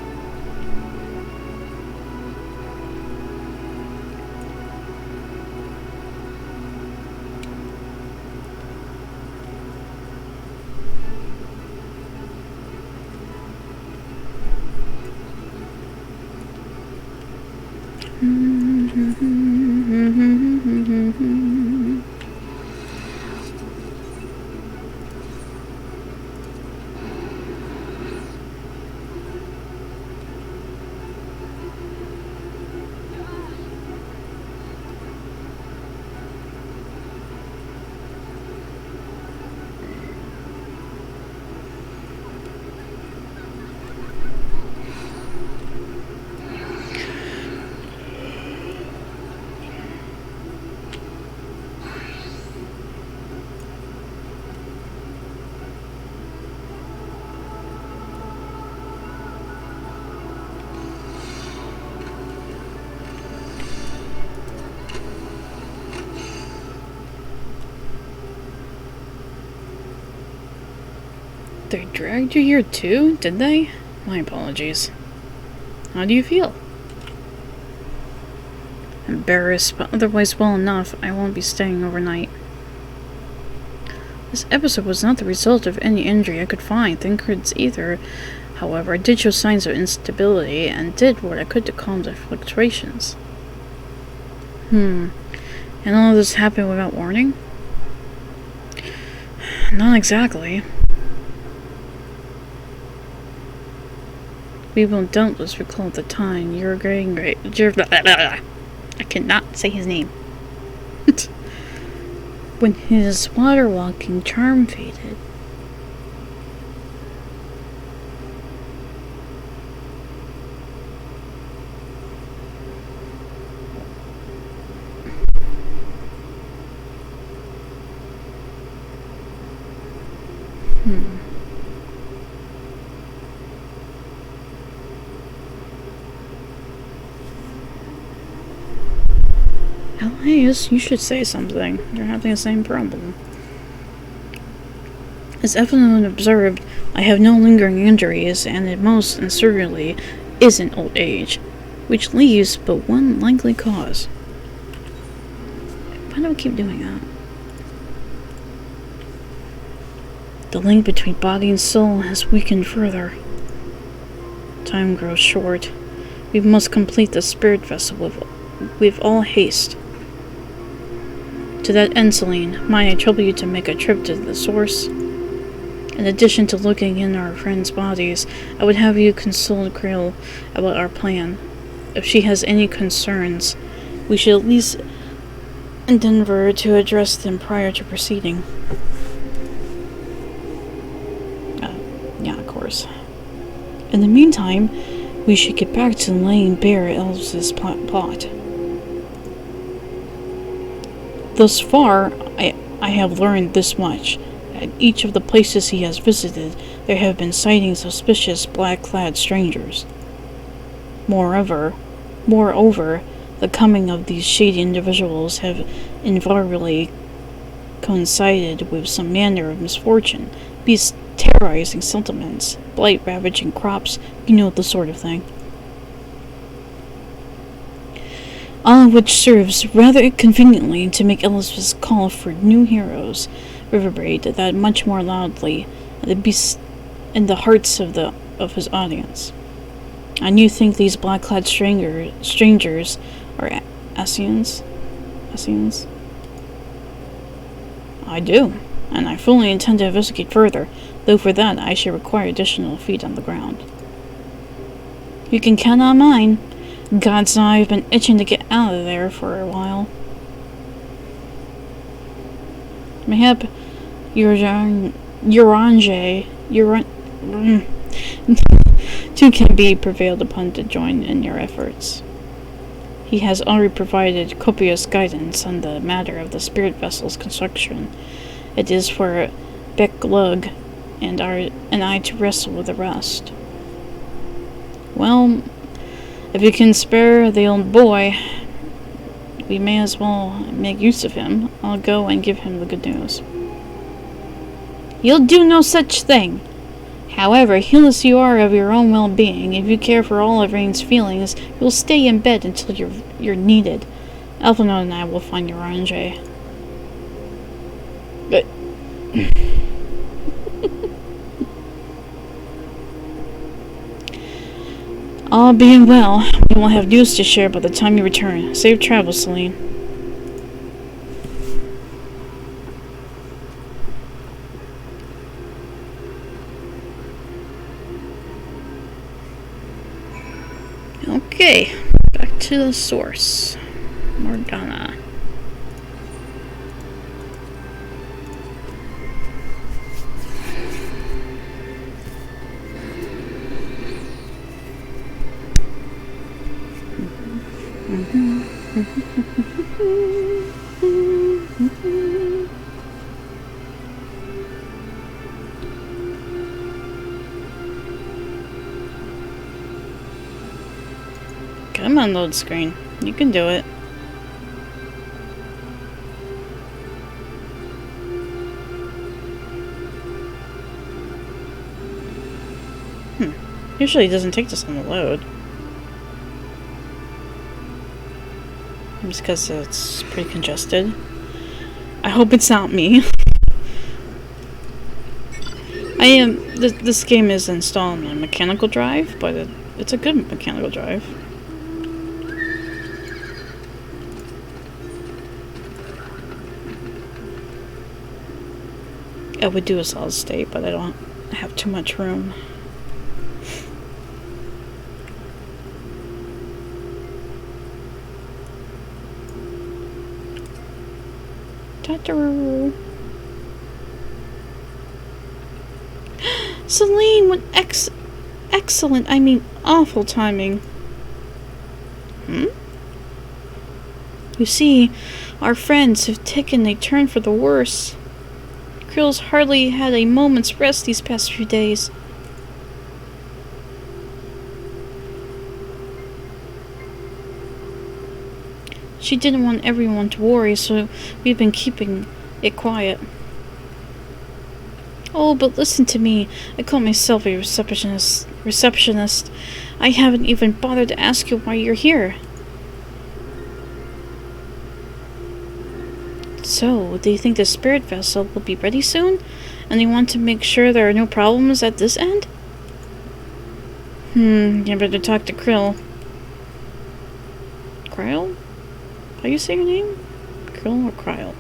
They dragged you here too, did they? My apologies. How do you feel? Embarrassed, but otherwise well enough. I won't be staying overnight. This episode was not the result of any injury I could find. Thancred's either. However, I did show signs of instability and did what I could to calm the fluctuations. And all of this happened without warning? Not exactly. We will doubtless recall the time your great I cannot say his name. When his water-walking charm faded. Elias, you should say something. You're having the same problem. As Evelyn observed, I have no lingering injuries, and it most certainly isn't old age, which leaves but one likely cause. Why do I keep doing that? The link between body and soul has weakened further. Time grows short. We must complete the spirit vessel with all haste. To that end, Celine, might I trouble you to make a trip to the source? In addition to looking in our friends' bodies, I would have you consult Krill about our plan. If she has any concerns, we should at least endeavor to address them prior to proceeding. Yeah, of course. In the meantime, we should get back to laying bare Elves' plot. Thus far, I have learned this much. At each of the places he has visited, there have been sightings of suspicious black-clad strangers. Moreover, the coming of these shady individuals have invariably coincided with some manner of misfortune, beasts terrorizing settlements, blight ravaging crops, you know, the sort of thing. All of which serves rather conveniently to make Elizabeth's call for new heroes reverberate that much more loudly in the hearts of his audience. And you think these black-clad strangers are Ascians? Ascians? I do, and I fully intend to investigate further, though for that I should require additional feet on the ground. You can count on mine. God's know I've been itching to get out of there for a while. Mayhap too can be prevailed upon to join in your efforts. He has already provided copious guidance on the matter of the spirit vessel's construction. It is for Beck Lug and I to wrestle with the rest. Well, if you can spare the old boy, we may as well make use of him. I'll go and give him the good news. You'll do no such thing. However, heedless you are of your own well-being, if you care for all of Rain's feelings, you'll stay in bed until you're needed. Alphinaud and I will find your Ranger. But all being well, we will have news to share by the time you return. Safe travels, Celine. Okay, back to the source. Morgana. Come on, load screen. You can do it. Usually it doesn't take this long to load. Just because it's pretty congested. I hope it's not me. This game is installed on a mechanical drive, but it's a good mechanical drive. I would do a solid state, but I don't have too much room. Ta-ta. Celine, what excellent, I mean awful timing. You see, our friends have taken a turn for the worse. Krill's hardly had a moment's rest these past few days. She didn't want everyone to worry, so we've been keeping it quiet. Oh, but listen to me. I call myself a receptionist. I haven't even bothered to ask you why you're here. So, do you think the spirit vessel will be ready soon? And you want to make sure there are no problems at this end? You better talk to Krill. Kryl? How do you say your name? Krill or Kryl?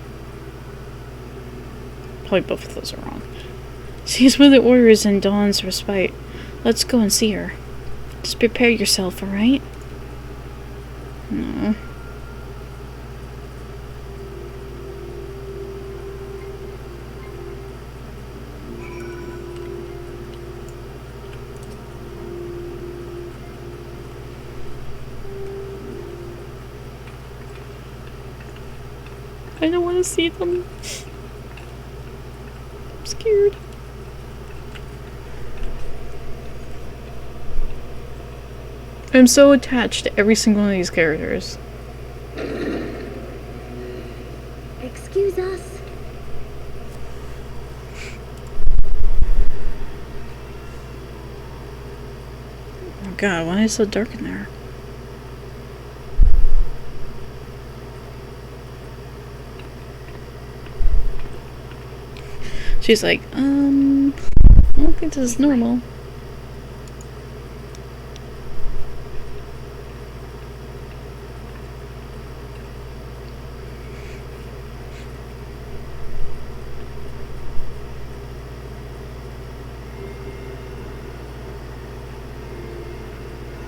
Probably both of those are wrong. She's with the Warriors in Dawn's Respite. Let's go and see her. Just prepare yourself, alright? No. I don't want to see them. I'm scared. I'm so attached to every single one of these characters. Excuse us. Oh god, why is it so dark in there? She's like, I don't think this is normal.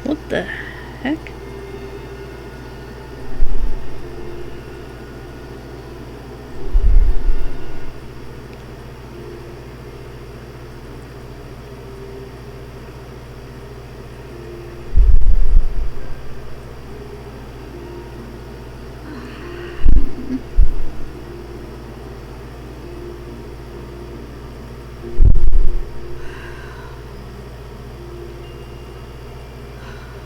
What the heck?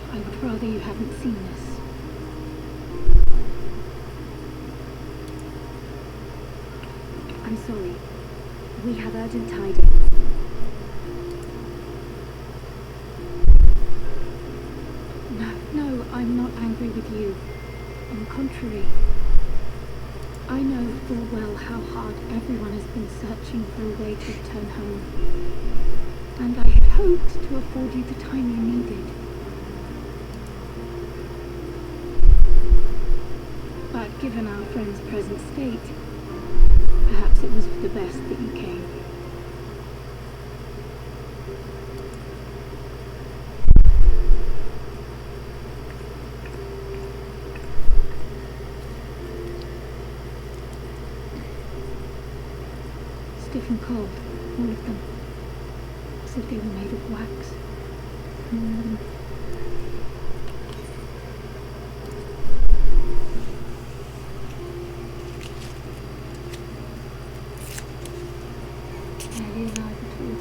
I would rather you hadn't seen this. I'm sorry. We have urgent tidings. No, I'm not angry with you. On the contrary. I know full well how hard everyone has been searching for a way to return home. And I had hoped to afford you the time you needed. But given our friend's present state, perhaps it was for the best that you came. Stiff and cold, all of them. Said they were made of wax. Barely alive at all.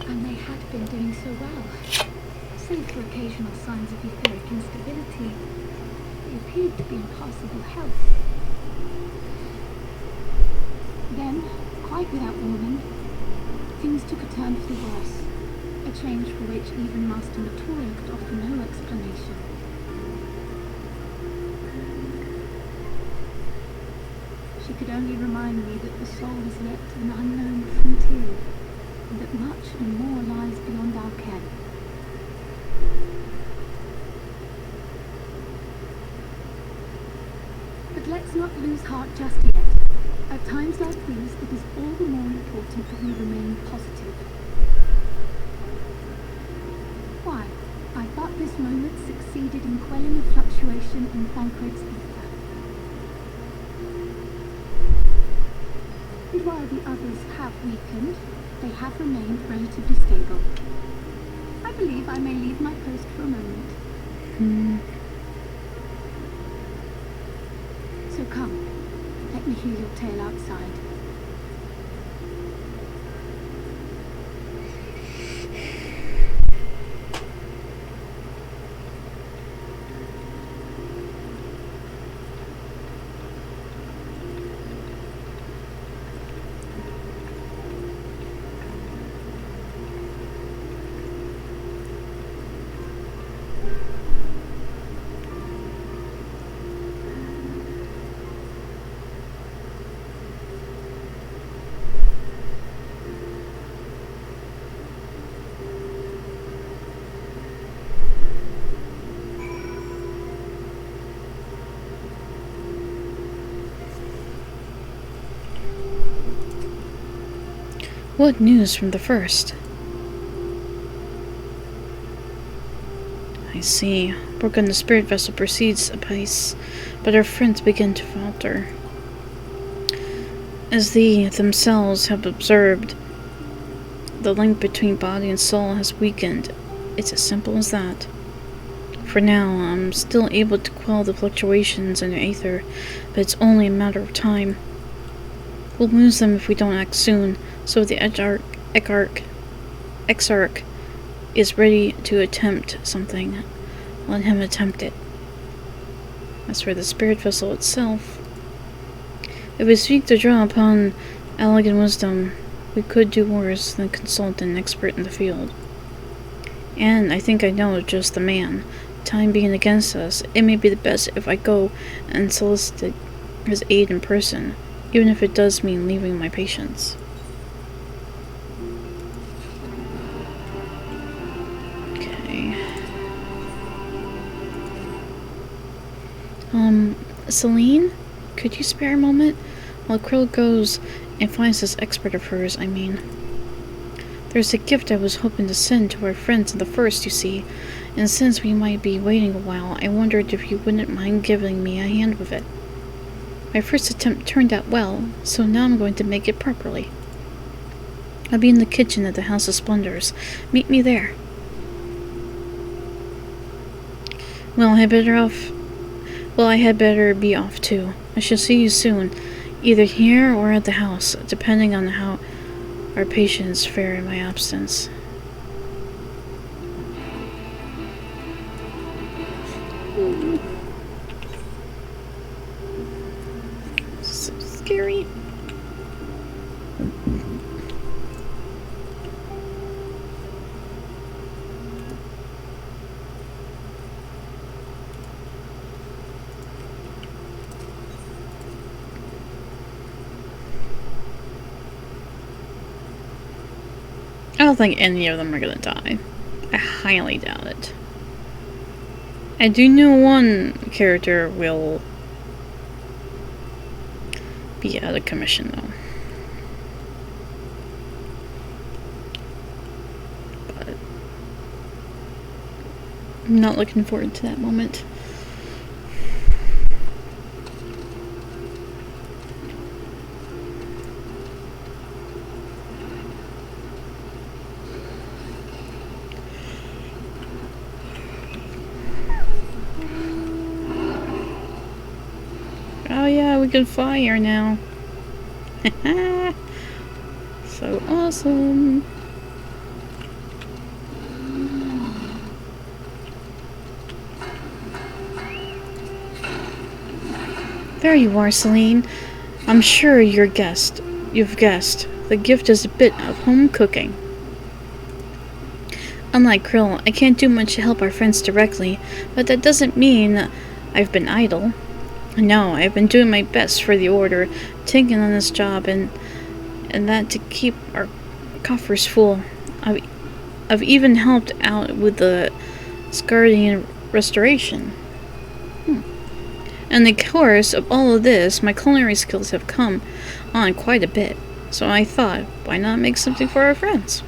And they had been doing so well. Save for occasional signs of etheric instability, they appeared to be in passable health. Then, quite without warning, things took a turn for the worse. A change for which even Master Matoya could offer no explanation. She could only remind me that the soul is yet an unknown frontier, and that much and more lies beyond our ken. But let's not lose heart just yet. At times like these, it is all the more important that we remain positive. Why, I but this moment succeeded in quelling the fluctuations fluctuation in Thancred's ether. And while the others have weakened, they have remained relatively stable. I believe I may leave my post for a moment. So come, let me hear your tale outside. What news from the first? I see. Work on the spirit vessel proceeds apace, but our friends begin to falter. As they themselves have observed, the link between body and soul has weakened. It's as simple as that. For now, I'm still able to quell the fluctuations in the aether, but it's only a matter of time. We'll lose them if we don't act soon, so the Exarch is ready to attempt something. Let him attempt it. As for the spirit vessel itself, if we seek to draw upon elegant wisdom, we could do worse than consult an expert in the field. And I think I know just the man. Time being against us, it may be the best if I go and solicit his aid in person, even if it does mean leaving my patients. Celine? Could you spare a moment? While Krill goes and finds this expert of hers, I mean. There's a gift I was hoping to send to our friends in the first, you see, and since we might be waiting a while, I wondered if you wouldn't mind giving me a hand with it. My first attempt turned out well, so now I'm going to make it properly. I'll be in the kitchen at the House of Splendors. Meet me there. Well, I had better be off too. I shall see you soon, either here or at the house, depending on how our patients fare in my absence. So scary. I don't think any of them are gonna die. I highly doubt it. I do know one character will be out of commission, though. But I'm not looking forward to that moment. Oh yeah, we can fire now. So awesome. There you are, Celine. I'm sure you've guessed. The gift is a bit of home cooking. Unlike Krill, I can't do much to help our friends directly, but that doesn't mean I've been idle. No, I've been doing my best for the Order, taking on this job, and that to keep our coffers full. I've even helped out with the Scardian restoration. In the course of all of this, my culinary skills have come on quite a bit, so I thought, why not make something for our friends?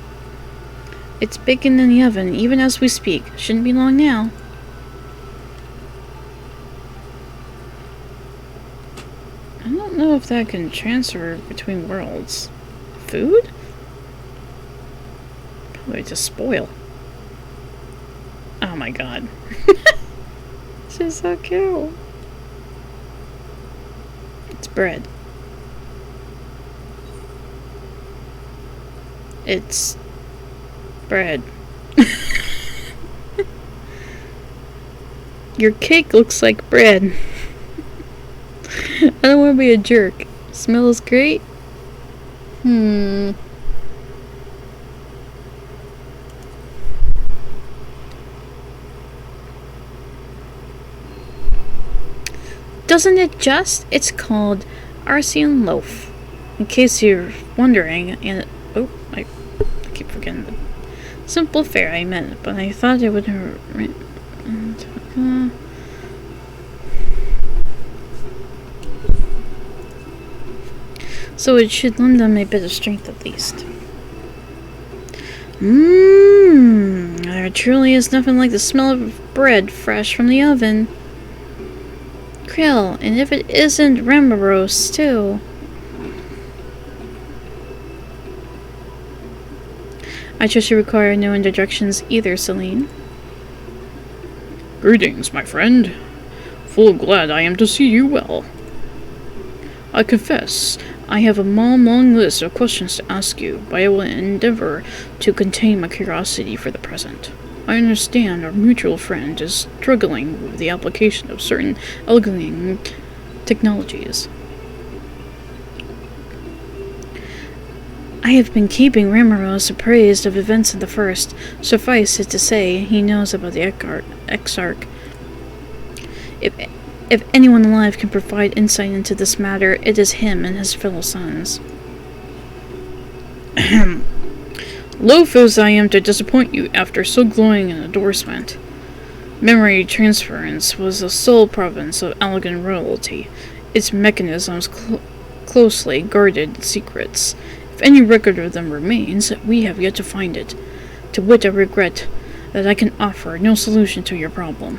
It's baking in the oven, even as we speak. Shouldn't be long now. don't know if that can transfer between worlds. Food? Probably just spoil. Oh my god. She's so cute. It's bread. It's bread. Your cake looks like bread. I don't want to be a jerk. Smells great. Doesn't it just? It's called Arsian loaf. In case you're wondering, and oh, I keep forgetting the simple fare I meant, but I thought it would. So it should lend them a bit of strength at least. There truly is nothing like the smell of bread fresh from the oven. Krill, and if it isn't Ramaros too. I trust you require no introductions either, Celine. Greetings, my friend. Full glad I am to see you well. I confess, I have a long list of questions to ask you, but I will endeavor to contain my curiosity for the present. I understand our mutual friend is struggling with the application of certain alien technologies. I have been keeping Ramaros appraised of events of the First. Suffice it to say, he knows about the Exarch. If anyone alive can provide insight into this matter, it is him and his fellow sons. Loath as I am to disappoint you after so glowing an endorsement. Memory transference was the sole province of Allegan royalty, its mechanisms closely guarded secrets. If any record of them remains, we have yet to find it. To wit, I regret that I can offer no solution to your problem.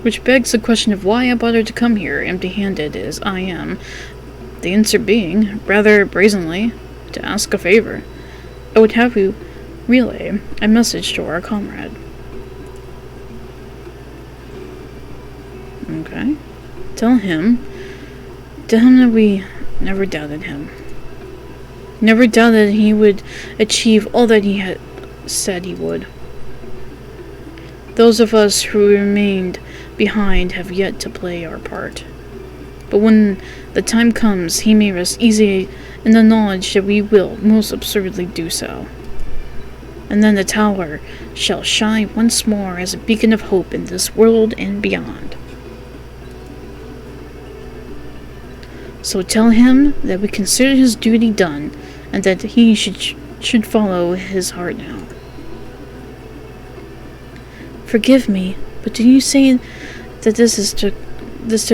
Which begs the question of why I bothered to come here empty-handed as I am. The answer being, rather brazenly, to ask a favor. I would have you relay a message to our comrade. Okay. Tell him that we never doubted him. Never doubted he would achieve all that he had said he would. Those of us who remained behind have yet to play our part. But when the time comes, he may rest easy in the knowledge that we will most absurdly do so. And then the tower shall shine once more as a beacon of hope in this world and beyond. So tell him that we consider his duty done, and that he should follow his heart now. Forgive me, but do you say that this is to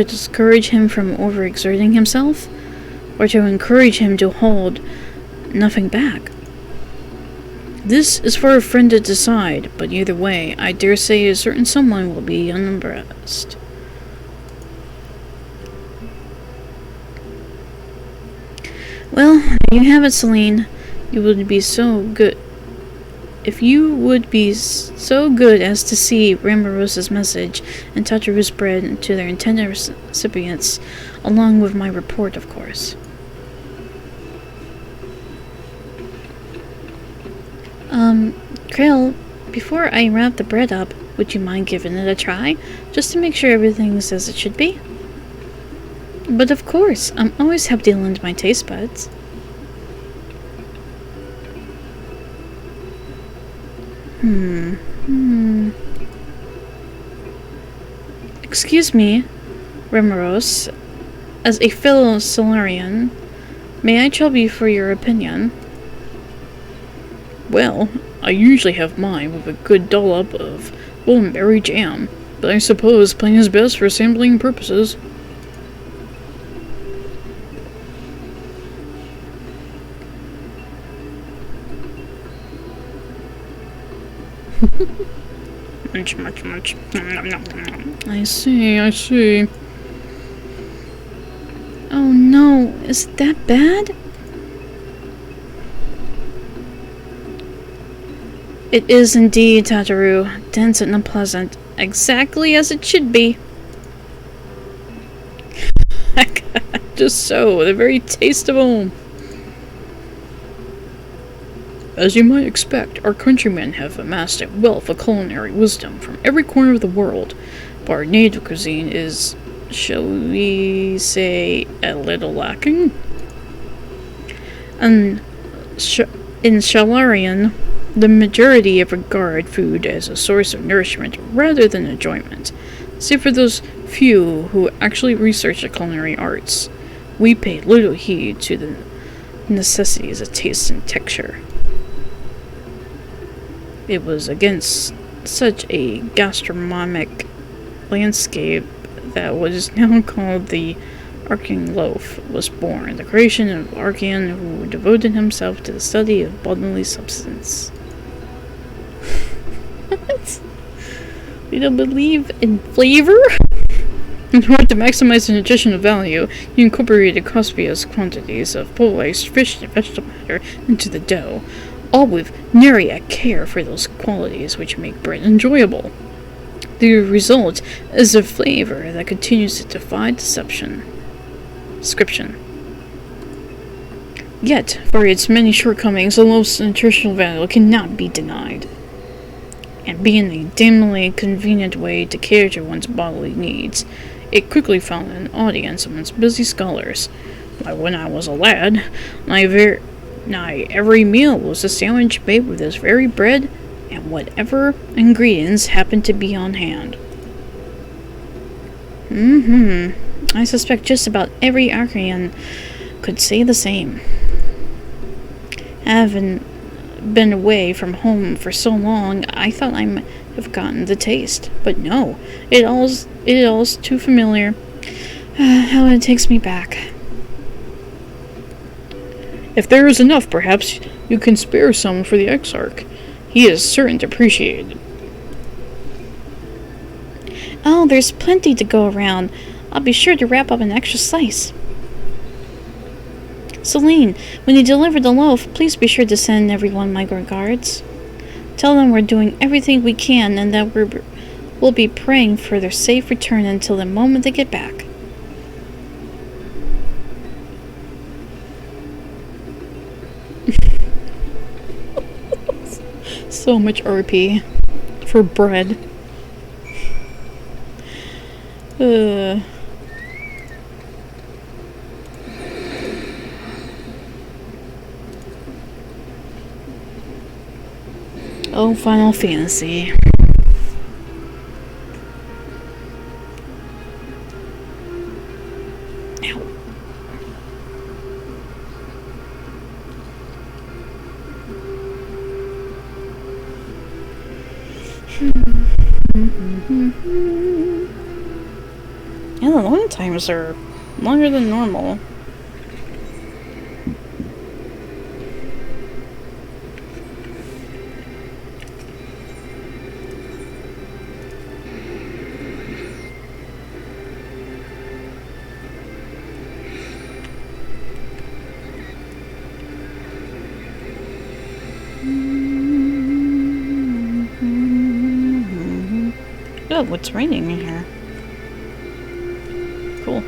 discourage him from overexerting himself, or to encourage him to hold nothing back? This is for a friend to decide, but either way, I dare say a certain someone will be unimpressed. Well, there you have it, Celine. You would be so good. If you would be so good as to see Ramaros' message and Tartarus bread to their intended recipients, along with my report, of course. Krill, before I wrap the bread up, would you mind giving it a try, just to make sure everything's as it should be? But of course, I'm always happy to lend my taste buds. Excuse me, Ramaros. As a fellow Solarian, may I trouble you for your opinion? Well, I usually have mine with a good dollop of mulberry jam, but I suppose plain is best for sampling purposes. Much. I see. I see. Oh no, is it that bad? It is indeed, Tataru. Dense and unpleasant. Exactly as it should be. Just so, the very taste of home. As you might expect, our countrymen have amassed a wealth of culinary wisdom from every corner of the world, but our native cuisine is, shall we say, a little lacking? And in Shalarian, the majority have regard food as a source of nourishment rather than enjoyment. Save for those few who actually research the culinary arts, we pay little heed to the necessities of taste and texture. It was against such a gastronomic landscape that what is now called the Archean loaf was born, the creation of Archean who devoted himself to the study of bodily substance. What? You don't believe in flavor? In order to maximize the nutritional value, you incorporated copious quantities of pulverized fish and vegetable matter into the dough, all with nary a care for those qualities which make bread enjoyable. The result is a flavor that continues to defy description. Yet, for its many shortcomings, the loaf's nutritional value cannot be denied. And being a damnably convenient way to cater to one's bodily needs, it quickly found an audience amongst busy scholars. Why, when I was a lad, nigh every meal was a sandwich made with this very bread and whatever ingredients happened to be on hand. I suspect just about every Archean could say the same. Having been away from home for so long, I thought I might have gotten the taste. But no, it all's too familiar. How it takes me back. If there is enough, perhaps you can spare some for the Exarch. He is certain to appreciate it. Oh, there's plenty to go around. I'll be sure to wrap up an extra slice. Celine, when you deliver the loaf, please be sure to send everyone my regards. Tell them we're doing everything we can and that we'll be praying for their safe return until the moment they get back. So much RP for bread. Oh, Final Fantasy. Ow. Yeah, the loading times are longer than normal. Oh, it's raining in here. Cool.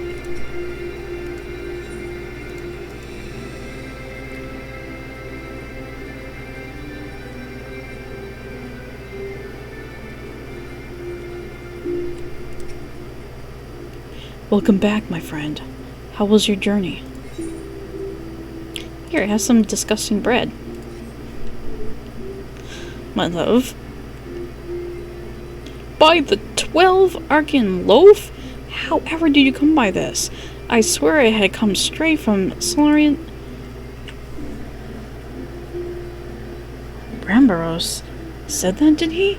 Welcome back, my friend. How was your journey? Here, have some disgusting bread. My love. By the 12 Archean loaf? However did you come by this? I swear it had come straight from Solarian. Brambaros said that, did he?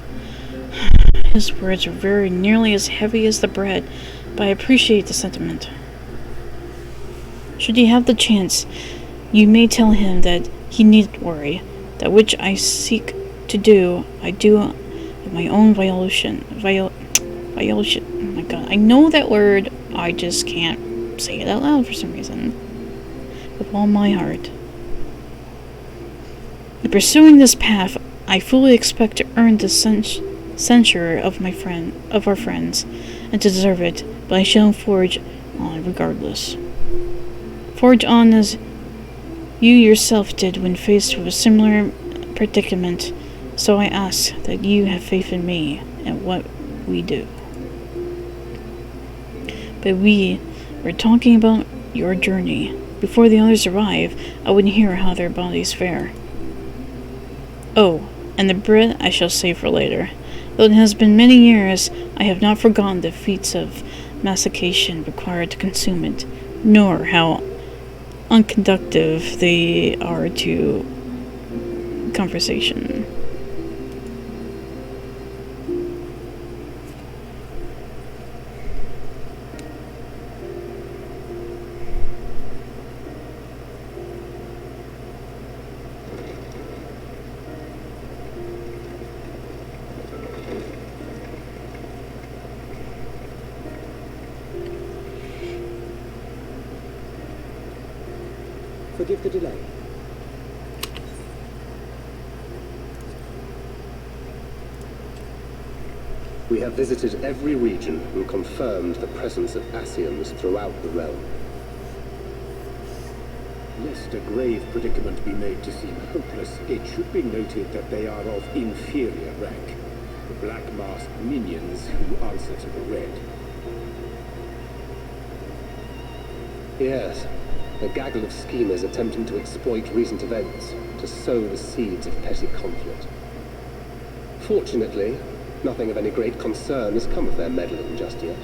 His words are very nearly as heavy as the bread, but I appreciate the sentiment. Should he have the chance, you may tell him that he needn't worry. That which I seek to do, I do of my own violation. Oh my god, I know that word, I just can't say it out loud for some reason. With all my heart. In pursuing this path, I fully expect to earn the censure of our friends, and to deserve it, but I shall forge on regardless. Forge on as you yourself did when faced with a similar predicament, so I ask that you have faith in me and what we do. But we're talking about your journey. Before the others arrive, I would hear how their bodies fare. Oh, and the bread I shall save for later. Though it has been many years, I have not forgotten the feats of mastication required to consume it, nor how unconductive they are to conversation. Forgive the delay. We have visited every region and confirmed the presence of Ascians throughout the realm. Lest a grave predicament be made to seem hopeless, it should be noted that they are of inferior rank. The black-masked minions who answer to the red. Yes, a gaggle of schemers attempting to exploit recent events to sow the seeds of petty conflict. Fortunately, nothing of any great concern has come of their meddling just yet.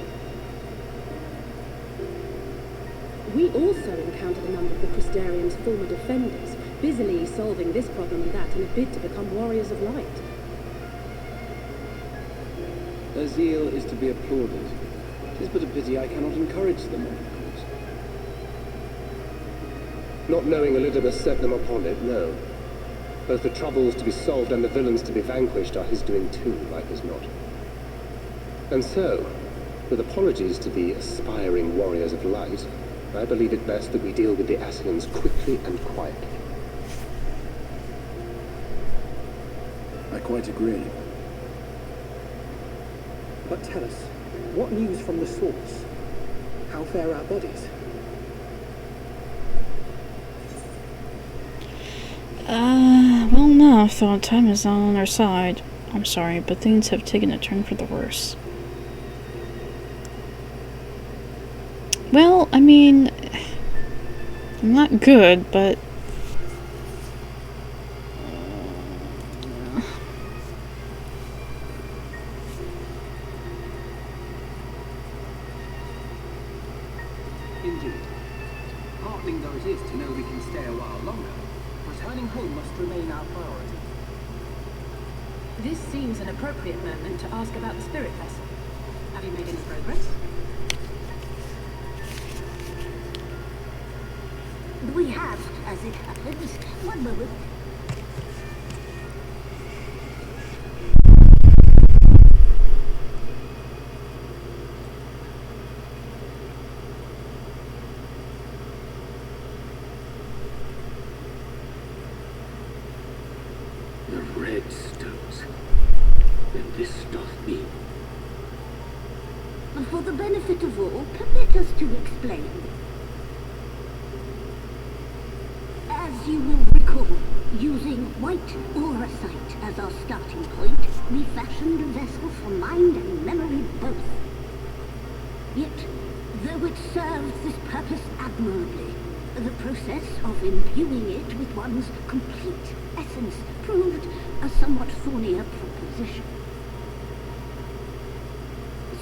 We also encountered a number of the Crystarians' former defenders, busily solving this problem and that in a bid to become warriors of light. Their zeal is to be applauded. It is but a pity I cannot encourage them, of course. Not knowing Elidibus set them upon it, no. Both the troubles to be solved and the villains to be vanquished are his doing too, like as not. And so, with apologies to the aspiring warriors of light, I believe it best that we deal with the Ascians quickly and quietly. I quite agree. But tell us, what news from the source? How fare our bodies? Well, no, I thought time is not on our side. I'm sorry, but things have taken a turn for the worse. Well, I mean, I'm not good, but Indeed. Heartening though it is to know we can stay a while longer, returning home must remain our priority. This seems an appropriate moment to ask about the spirit vessel. Have you made any progress? We have, as it happens. One moment. The red stones. Then this doth mean. For the benefit of all, permit us to explain. As you will recall, using white auracite as our starting point, we fashioned a vessel for mind and memory both. Yet, though it served this purpose admirably, the process of imbuing it with one's complete essence proved a somewhat thornier proposition.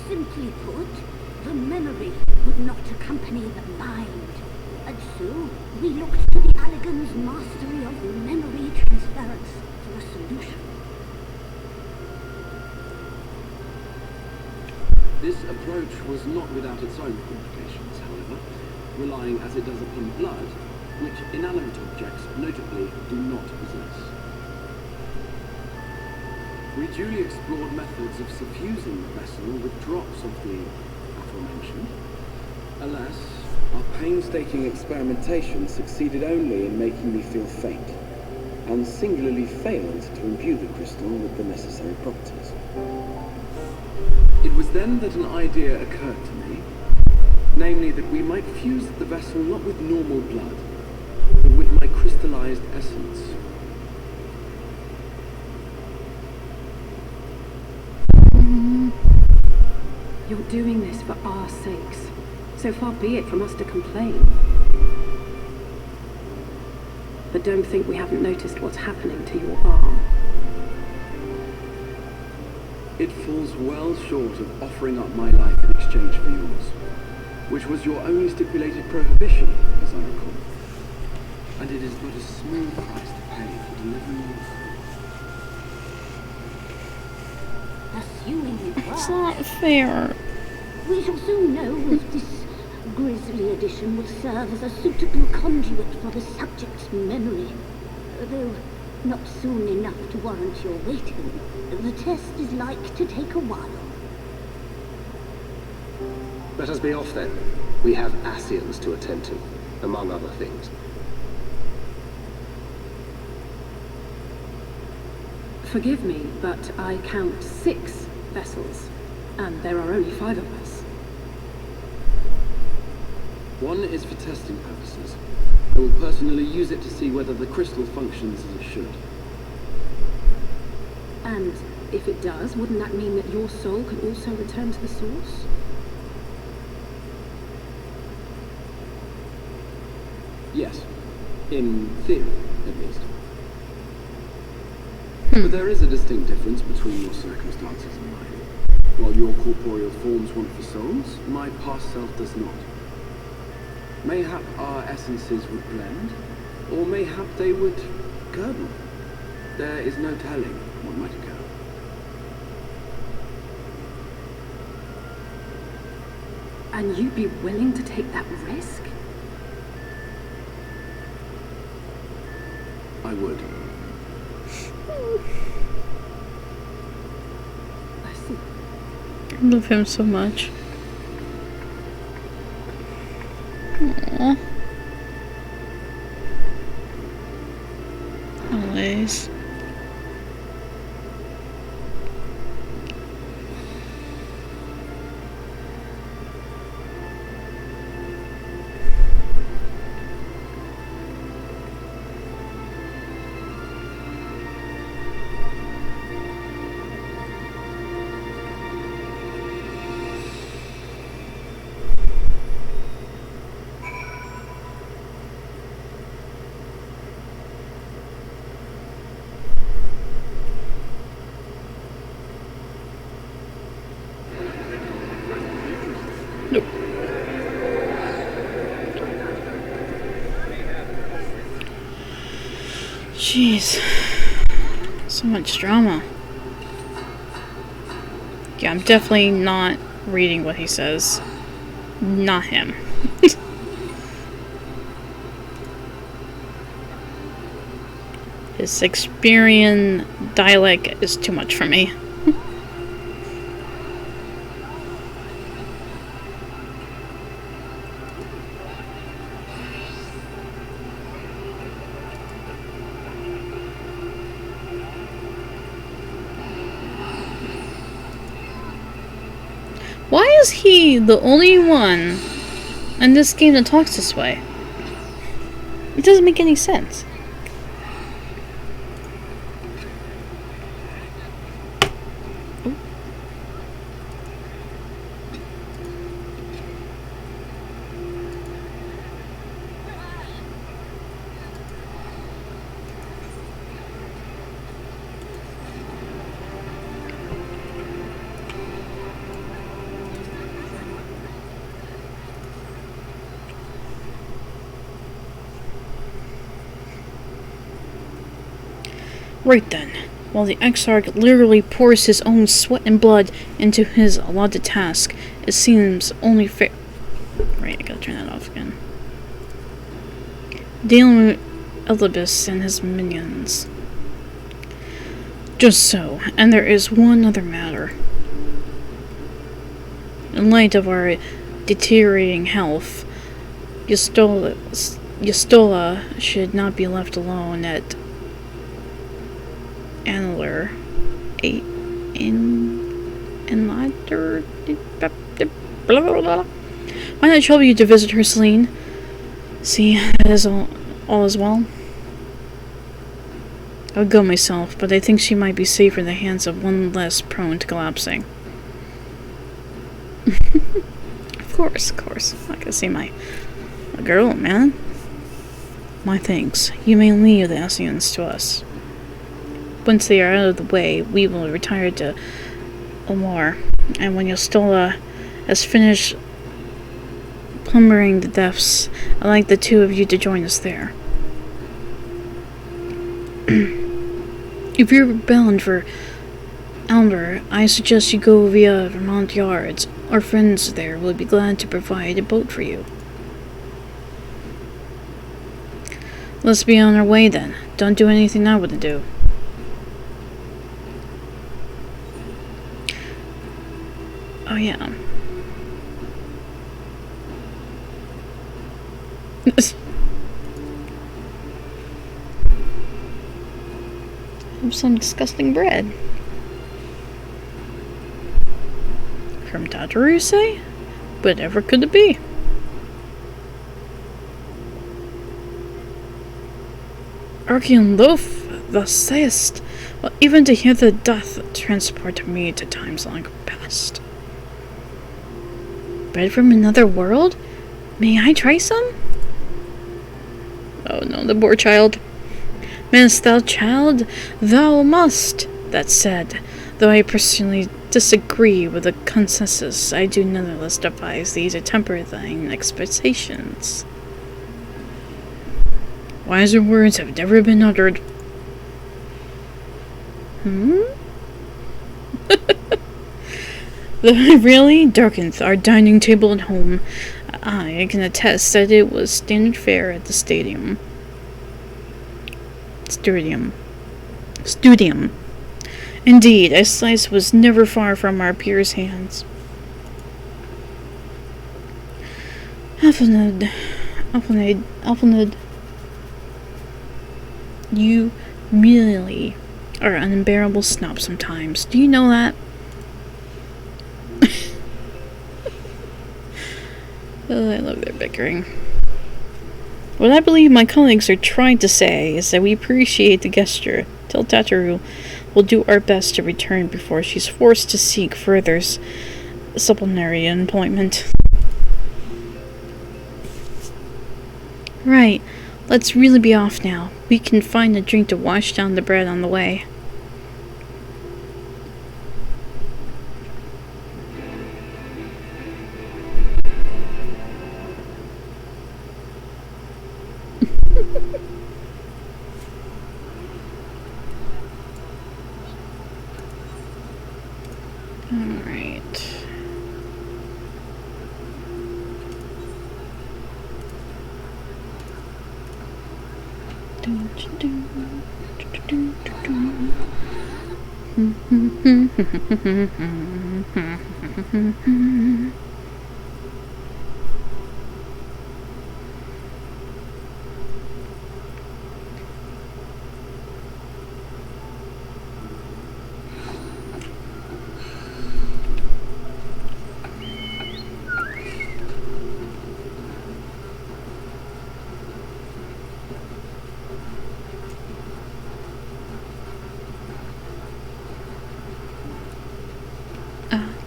Simply put, the memory would not accompany the mind, and so we looked to the Allegans' mastery of memory transference for a solution. This approach was not without its own complications, however, relying as it does upon blood, which inanimate objects notably do not possess. We duly explored methods of suffusing the vessel with drops of the aforementioned. Alas, Our painstaking experimentation succeeded only in making me feel faint, and singularly failed to imbue the crystal with the necessary properties. It was then that an idea occurred to me, namely that we might fuse the vessel not with normal blood, but with my crystallized essence. You're doing this for our sakes, so far be it from us to complain. But don't think we haven't noticed what's happening to your arm. It falls well short of offering up my life in exchange for yours, which was your only stipulated prohibition, as I recall. And it is but a small price to pay for delivering you. Assuming it It's works, not fair. we shall soon know if this grisly addition will serve as a suitable conduit for the subject's memory. Though not soon enough to warrant your waiting, the test is like to take a while. Let us be off then. We have Ascians to attend to, among other things. Forgive me, but I count 6 vessels, and there are only 5 of us. One is for testing purposes. I will personally use it to see whether the crystal functions as it should. And if it does, wouldn't that mean that your soul can also return to the source? Yes. In theory, at least. But there is a distinct difference between your circumstances and mine. While your corporeal forms want for souls, my past self does not. Mayhap our essences would blend, or mayhap they would curdle. There is no telling what might occur. And you'd be willing to take that risk? I would. I see. I love him so much. Aww. Always. Jeez. So much drama. Yeah, I'm definitely not reading what he says. Not him. His Shakespearean dialect is too much for me. Why is he the only one in this game that talks this way? It doesn't make any sense. Right then, while the Exarch literally pours his own sweat and blood into his allotted task, it seems only fair. Right, I gotta turn that off again. Dealing with Elibis and his minions. Just so, and there is one other matter. In light of our deteriorating health, Yastola should not be left alone at Anler. Why not trouble you to visit her, Celine? See, that is all is well. I would go myself, but I think she might be safer in the hands of one less prone to collapsing. Of course. I can see my girl, man. My thanks. You may leave the Ascians to us. Once they are out of the way, we will retire to Omar, and when Yastola has finished plumbering the depths, I'd like the two of you to join us there. If you're bound for Almer, I suggest you go via Vermont Yards. Our friends there will be glad to provide a boat for you. Let's be on our way then. Don't do anything I wouldn't do. Oh yeah. Have some disgusting bread. From Tataru, you say? Whatever could it be? Archean loaf, thou sayest? Well, even to hear the doth transport me to times long past. Bread from another world? May I try some? Oh no, the poor child. Mayst thou, child? Thou must. That said, though I personally disagree with the consensus, I do nonetheless advise thee to temper thine expectations. Wiser words have never been uttered. The really darkened our dining table at home. I can attest that it was standard fare at the Studium. Indeed, a slice was never far from our peers' hands. Alphonid, you really are an unbearable snob sometimes. Do you know that? Oh, I love their bickering. What I believe my colleagues are trying to say is that we appreciate the gesture. Tell Tataru we'll do our best to return before she's forced to seek further supplementary employment. Right, let's really be off now. We can find a drink to wash down the bread on the way.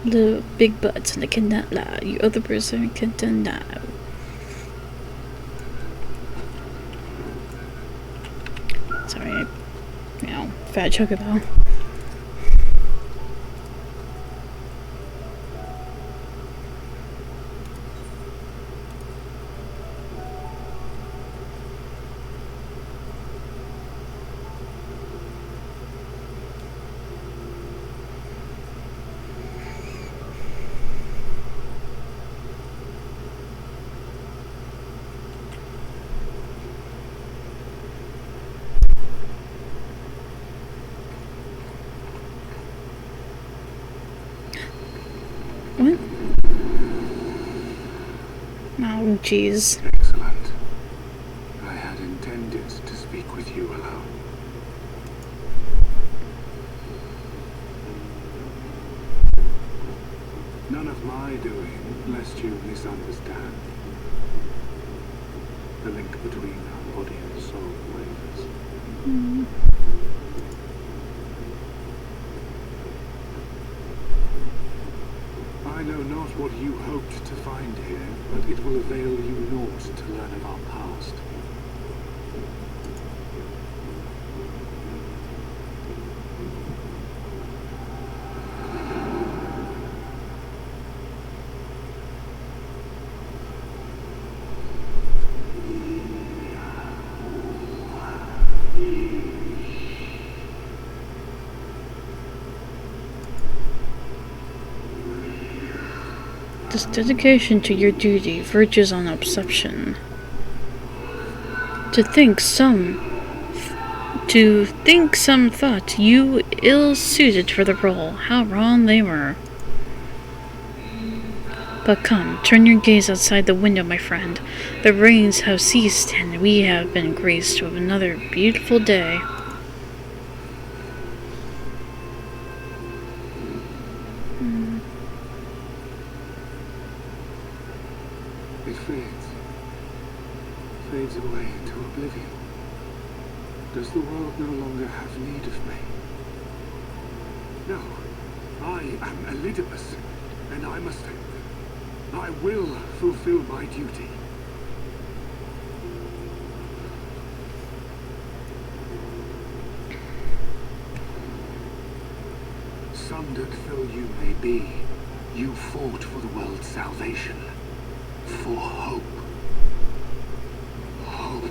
The big butts and I cannot lie. You other person can deny. Sorry, fat chocobo. What? Oh, jeez. Excellent. I doing, lest you misunderstand? The link between our body and soul wavers. I know not what you hoped to find here, but it will avail you naught to learn of our past. This dedication to your duty verges on obsession. To think some thought you ill-suited for the role, how wrong they were. But come, turn your gaze outside the window, my friend. The rains have ceased, and we have been graced with another beautiful day. It fades away into oblivion. Does the world no longer have need of me? No, I am Elidibus, and I will fulfill my duty. Sundered though you may be, you fought for the world's salvation. For hope. Hope.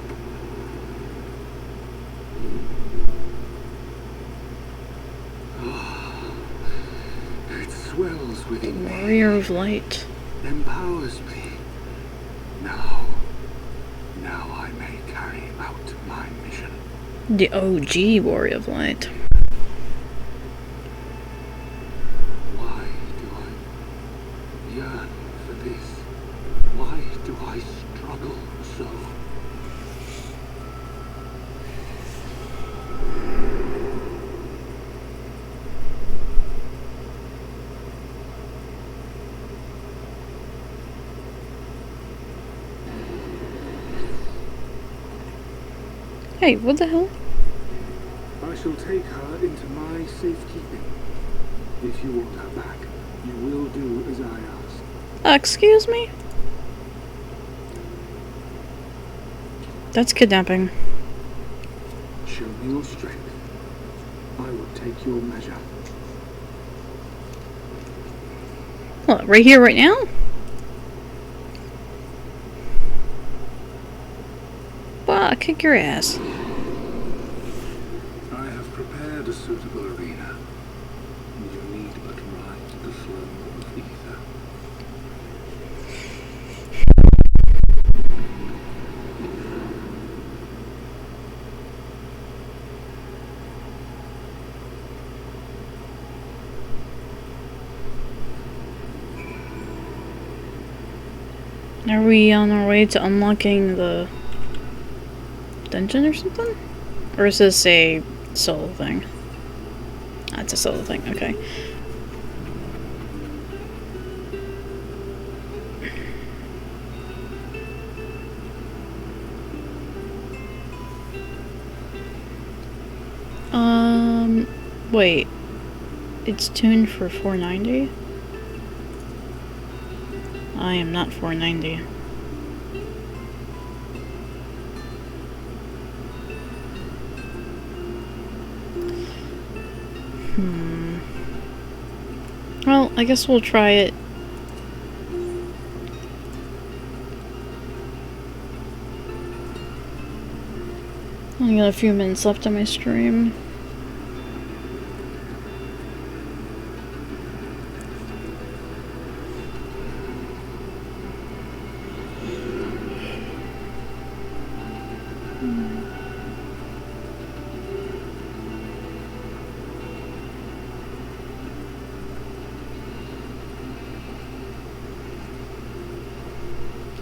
It swells within me. Warrior of Light. Empowers me. Now I may carry out my mission. The OG Warrior of Light. Why do I yearn for this? Why do I struggle so? Hey, what the hell? I shall take her into my safekeeping. If you want her back, you will do as I ask. Excuse me? That's kidnapping. Show me your strength. I will take your measure. What, right here, right now? Well, I'll kick your ass. I have prepared a suitable arena. You need but ride the flow of ether. Are we on our way to unlocking the dungeon or something? Or is this a solo thing? That's a solo thing, okay. Wait. It's tuned for 490? I am not 490. Well, I guess we'll try it. Only got a few minutes left on my stream.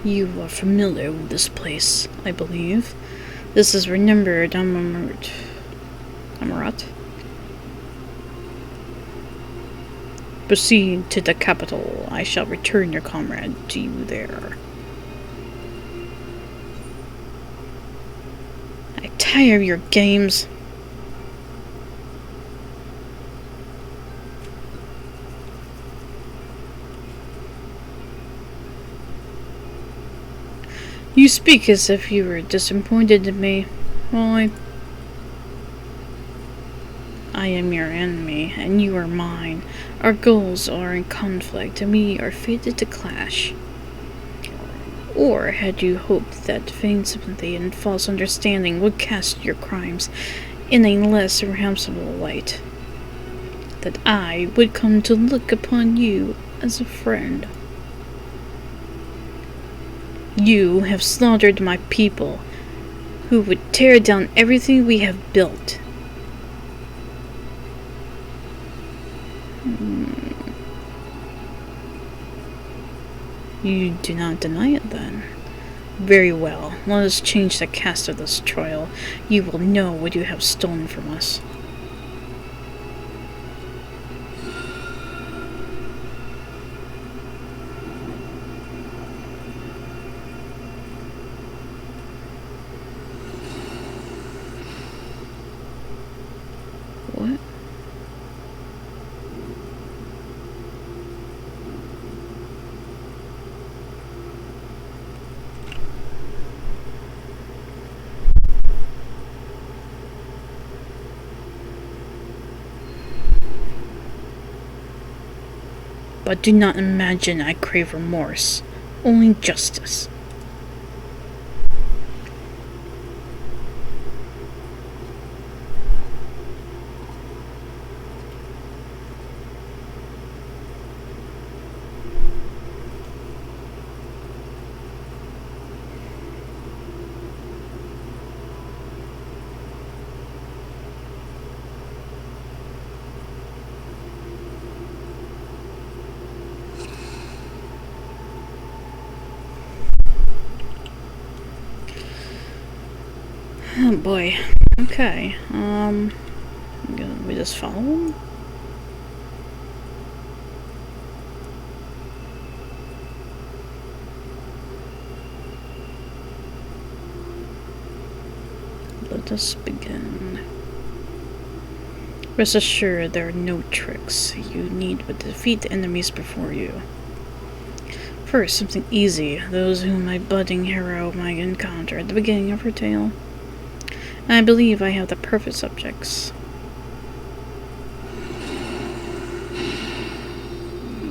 You are familiar with this place, I believe. This is remembered Amarat. Proceed to the capital. I shall return your comrade to you there. I tire of your games. You speak as if you were disappointed in me. Well, I am your enemy, and you are mine. Our goals are in conflict, and we are fated to clash. Or had you hoped that feigned sympathy and false understanding would cast your crimes in a less reprehensible light? That I would come to look upon you as a friend? You have slaughtered my people, who would tear down everything we have built. You do not deny it, then? Very well. Let us change the cast of this trial. You will know what you have stolen from us. What? But do not imagine I crave remorse, only justice. Oh boy. Okay. We just follow him? Let us begin. Rest assured there are no tricks. You need but defeat the enemies before you. First, something easy. Those whom my budding hero might encounter at the beginning of her tale. I believe I have the perfect subjects.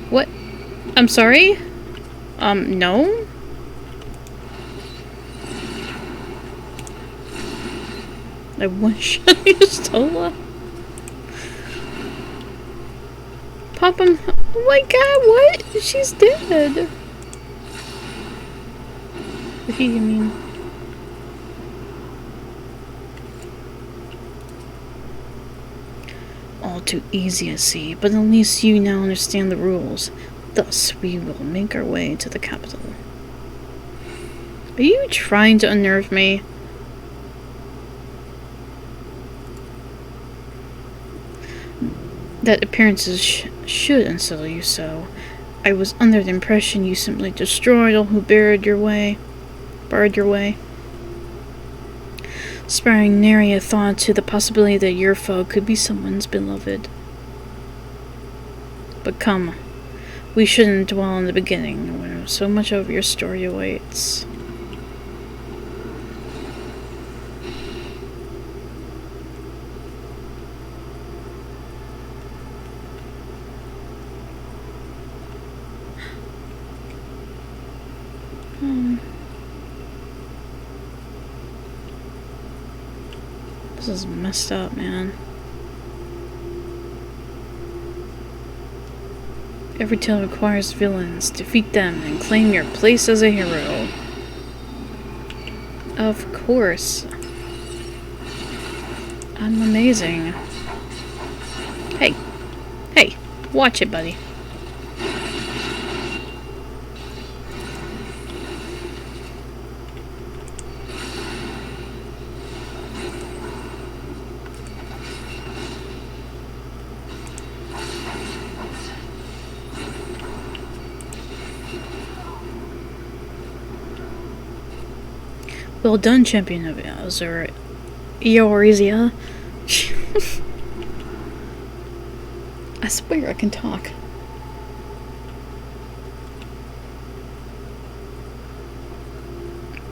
What? I'm sorry? No? I one-shot you, Stola? Pop him. Oh my god, what? She's dead. What do you mean? All too easy, I see, but at least you now understand the rules. Thus, we will make our way to the capital. Are you trying to unnerve me? That appearances should unsettle you so. I was under the impression you simply destroyed all who barred your way. Sparing nary a thought to the possibility that your foe could be someone's beloved. But come, we shouldn't dwell on the beginning, when so much of your story awaits. This is messed up, man. Every tale requires villains. Defeat them and claim your place as a hero. Of course. I'm amazing. Hey. Hey. Watch it, buddy. Well done, champion of Azur Eorzea. I swear I can talk.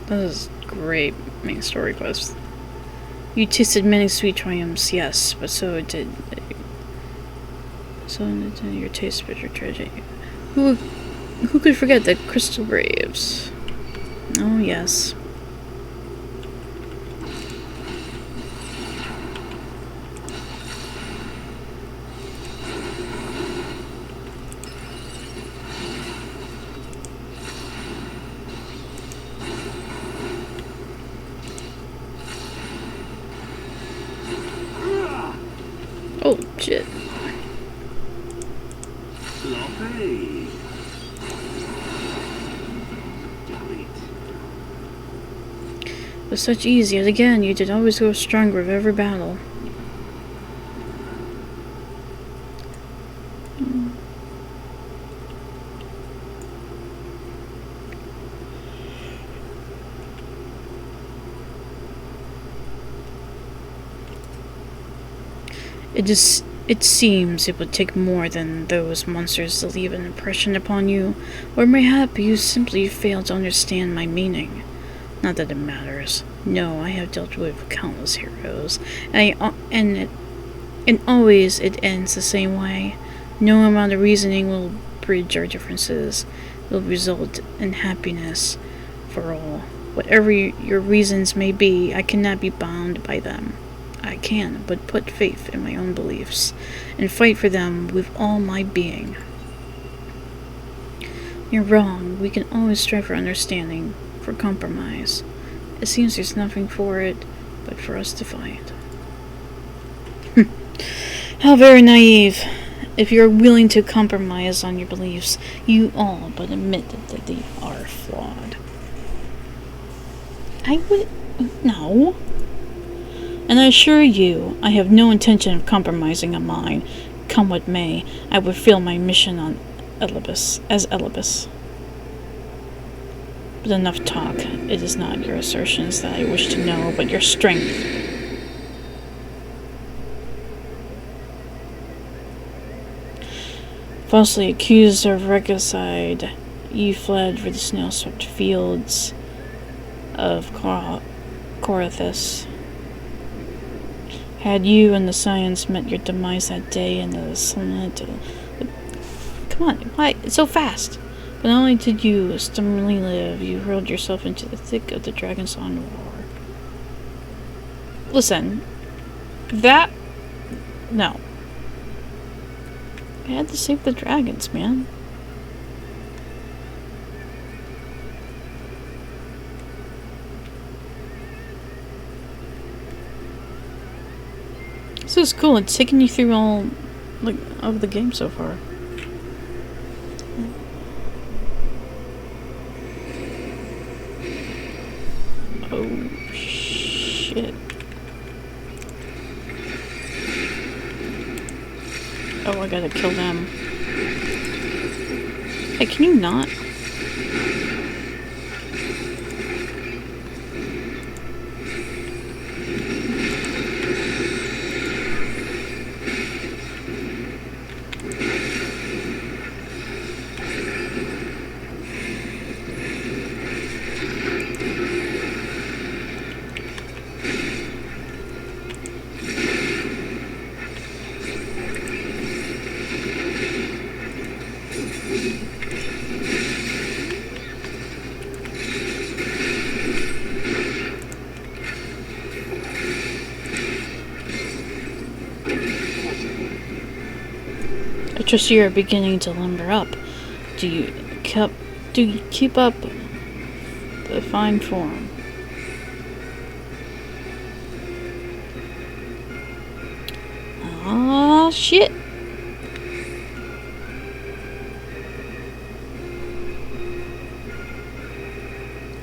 That is great main story quest. You tasted many sweet triumphs, yes, but so did your taste bitter tragedy. Who could forget the Crystal Graves? Oh yes. Oh shit. Sloppy. Damn it. With such ease, yet again, you did always grow stronger with every battle. It seems it would take more than those monsters to leave an impression upon you, or mayhap you simply fail to understand my meaning. Not that it matters. No, I have dealt with countless heroes, and always it ends the same way. No amount of reasoning will bridge our differences. It will result in happiness for all. Whatever your reasons may be, I cannot be bound by them. I can but put faith in my own beliefs, and fight for them with all my being. You're wrong. We can always strive for understanding, for compromise. It seems there's nothing for it but for us to fight. How very naive. If you're willing to compromise on your beliefs, you all but admit that they are flawed. I would... No. And I assure you, I have no intention of compromising on mine. Come what may, I would fail my mission on Elibis, as Elibis. But enough talk. It is not your assertions that I wish to know, but your strength. Falsely accused of regicide, you fled for the snow-swept fields of Corathus. Had you and the Scions met your demise that day in the sunlit... Come on, why? It's so fast! But not only did you stubbornly live, you hurled yourself into the thick of the Dragonsong War. Listen. That... No. I had to save the dragons, man. This is cool. It's taking you through all, like, of the game so far. Oh, shit. Oh, I gotta kill them. Hey, can you not? Just you're beginning to limber up. Do you keep up the fine form? Ah, shit.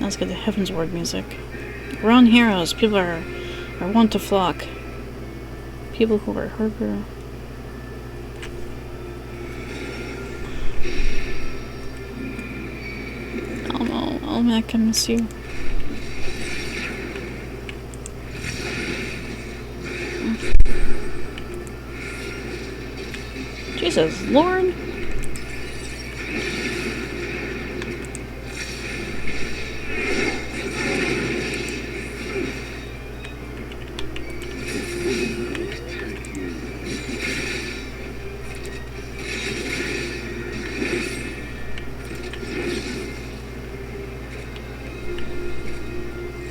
Let's get the Heavensward music. We're on heroes. People are wont to flock. People who are hunger. Oh, Mac, I miss you. Jesus, Lord.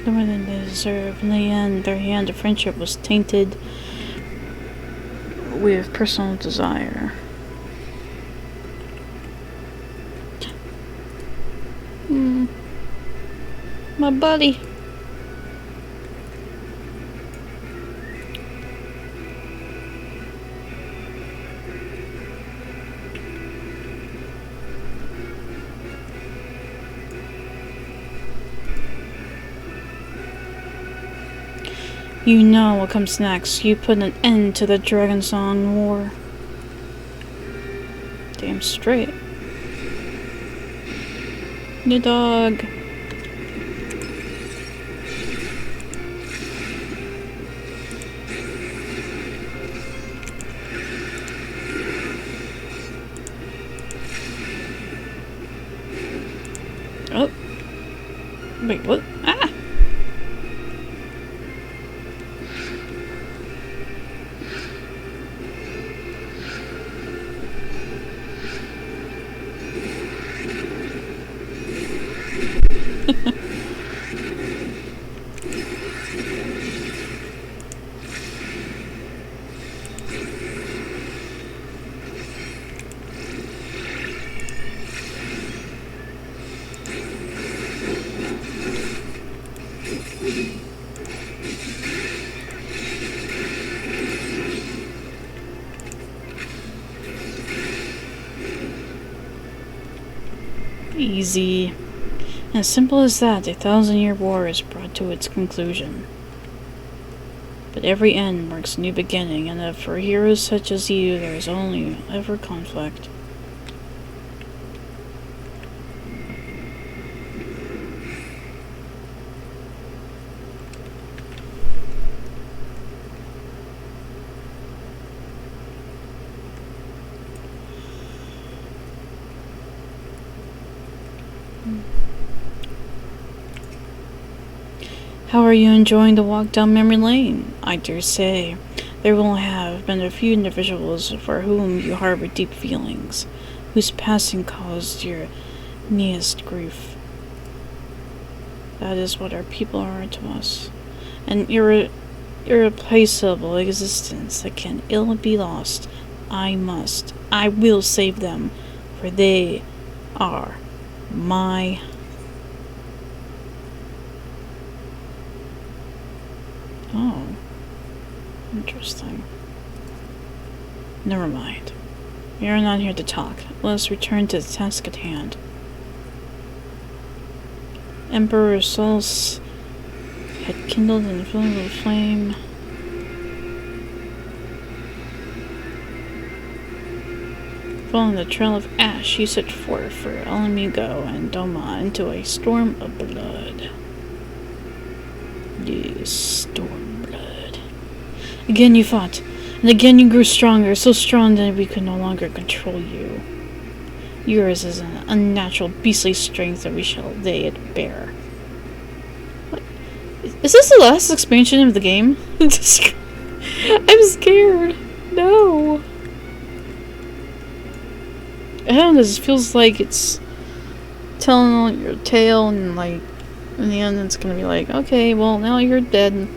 More than they deserve. In the end, their hand of friendship was tainted with personal desire. My buddy. You know what comes next. You put an end to the Dragonsong War. Damn straight. New dog. Oh. Wait, what? Ah! Easy. As simple as that, a 1,000-year war is brought to its conclusion. But every end marks a new beginning, and for heroes such as you, there is only ever conflict. How are you enjoying the walk down memory lane? I dare say there will have been a few individuals for whom you harbor deep feelings, whose passing caused your nearest grief. That is what our people are to us. An irreplaceable existence that can ill be lost. I will save them, for they are my... Oh. Interesting. Never mind. We are not here to talk. Let us return to the task at hand. Emperor Solus had kindled an inflammable flame. Following the trail of ash, he set forth for Alamigo and Doma into a storm of blood. Yes, storm blood. Again you fought, and again you grew stronger, so strong that we could no longer control you. Yours is an unnatural, beastly strength that we shall lay it bare. What? Is this the last expansion of the game? I'm scared. No. I don't know, this feels like it's telling your tale, and like in the end it's gonna be like, okay, well now you're dead.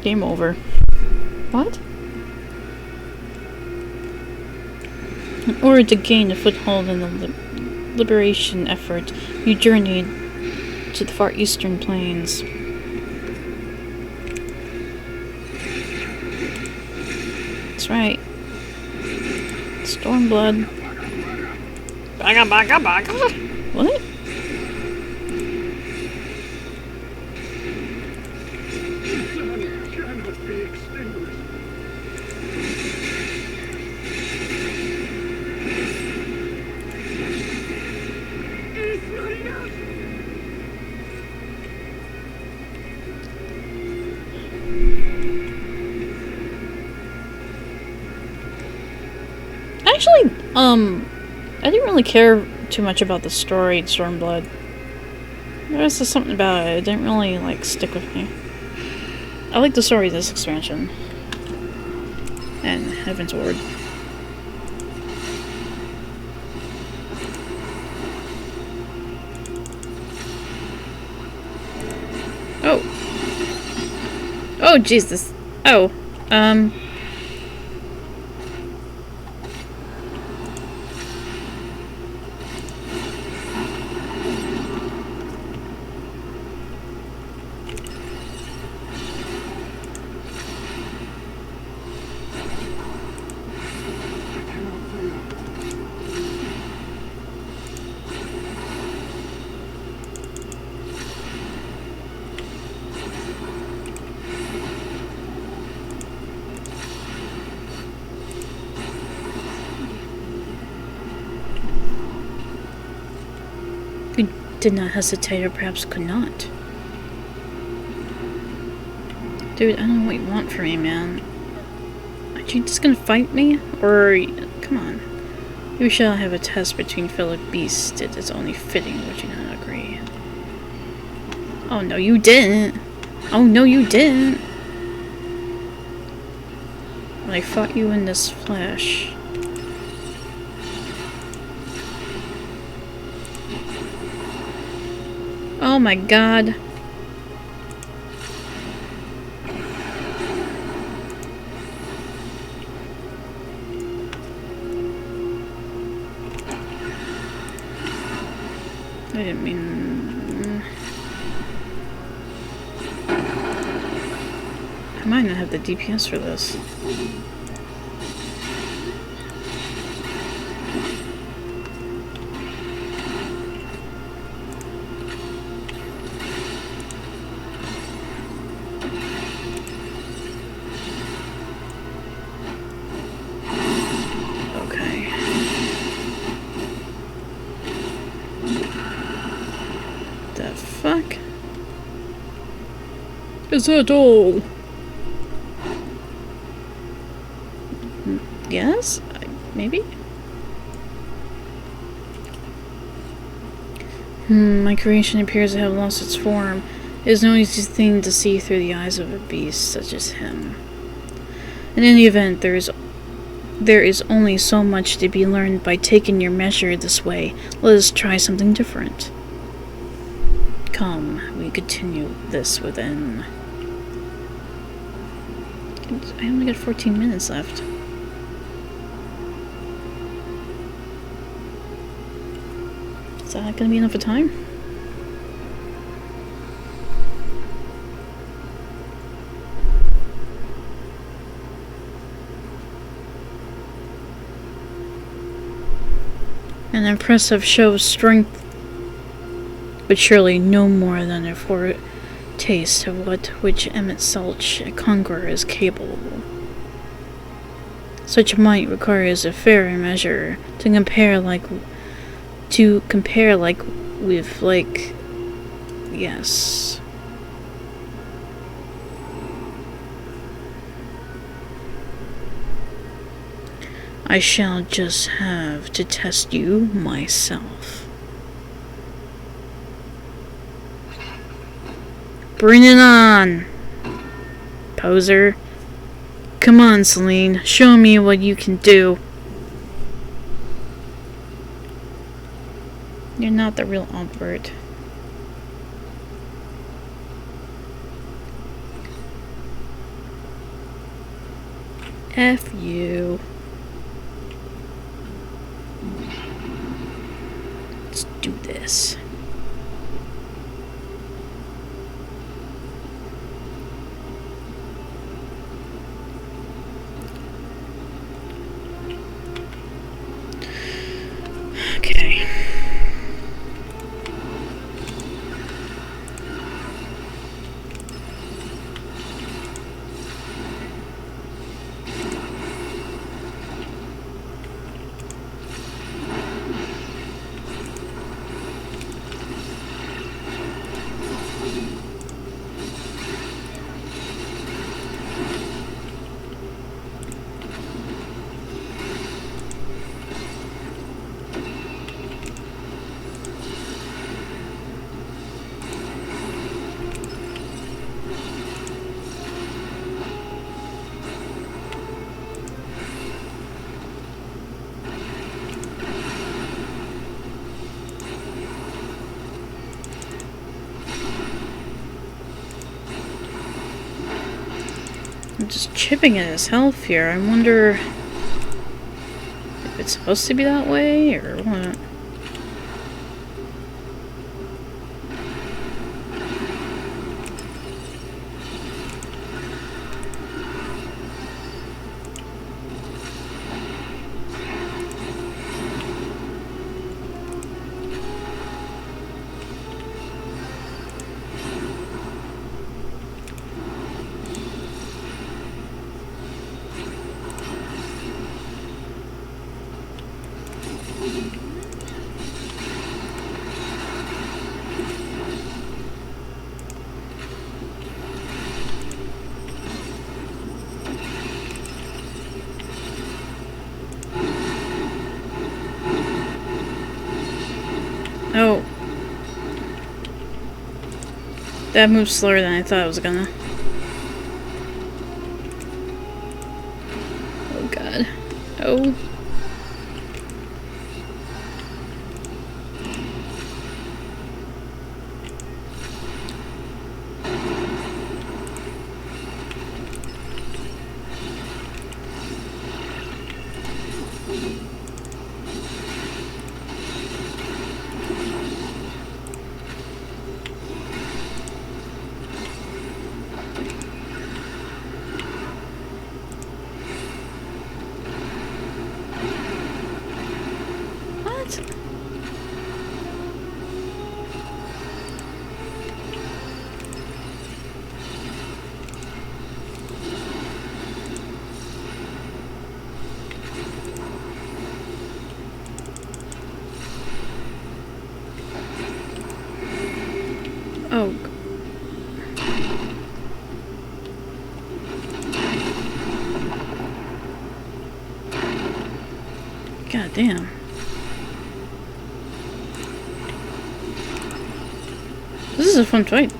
Game over. What? In order to gain a foothold in the liberation effort, you journeyed to the far eastern plains. That's right. Stormblood. Baga. What? Actually, I didn't really care too much about the story in Stormblood. There was just something about it. It didn't really, like, stick with me. I like the story of this expansion. And Heaven's Ward. Oh. Oh, Jesus. Oh. Did not hesitate, or perhaps could not. Dude, I don't know what you want from me, man. Are you just gonna fight me? Or... come on. We shall have a test between fellow beasts. It is only fitting, would you not agree? Oh, no, you didn't! Oh, no, you didn't! When I fought you in this flesh... Oh my god. I didn't mean... I might not have the DPS for this. Is that all? Yes? Maybe? My creation appears to have lost its form. It is no easy thing to see through the eyes of a beast such as him. In any event, there is only so much to be learned by taking your measure this way. Let us try something different. Come, we continue this within... I only got 14 minutes left. Is that gonna be enough of time? An impressive show of strength, but surely no more than a foretaste of which Emmett Salch, a conqueror, is capable. Such might requires a fairer measure to compare like with yes. I shall just have to test you myself. Bring it on, poser. Come on, Celine. Show me what you can do. You're not the real Albert. F you. Let's do this. Okay. just chipping at his health here. I wonder if it's supposed to be that way or what. Oh. That moved slower than I thought it was gonna. Oh god. Oh. Oh. God damn. This is a fun fight.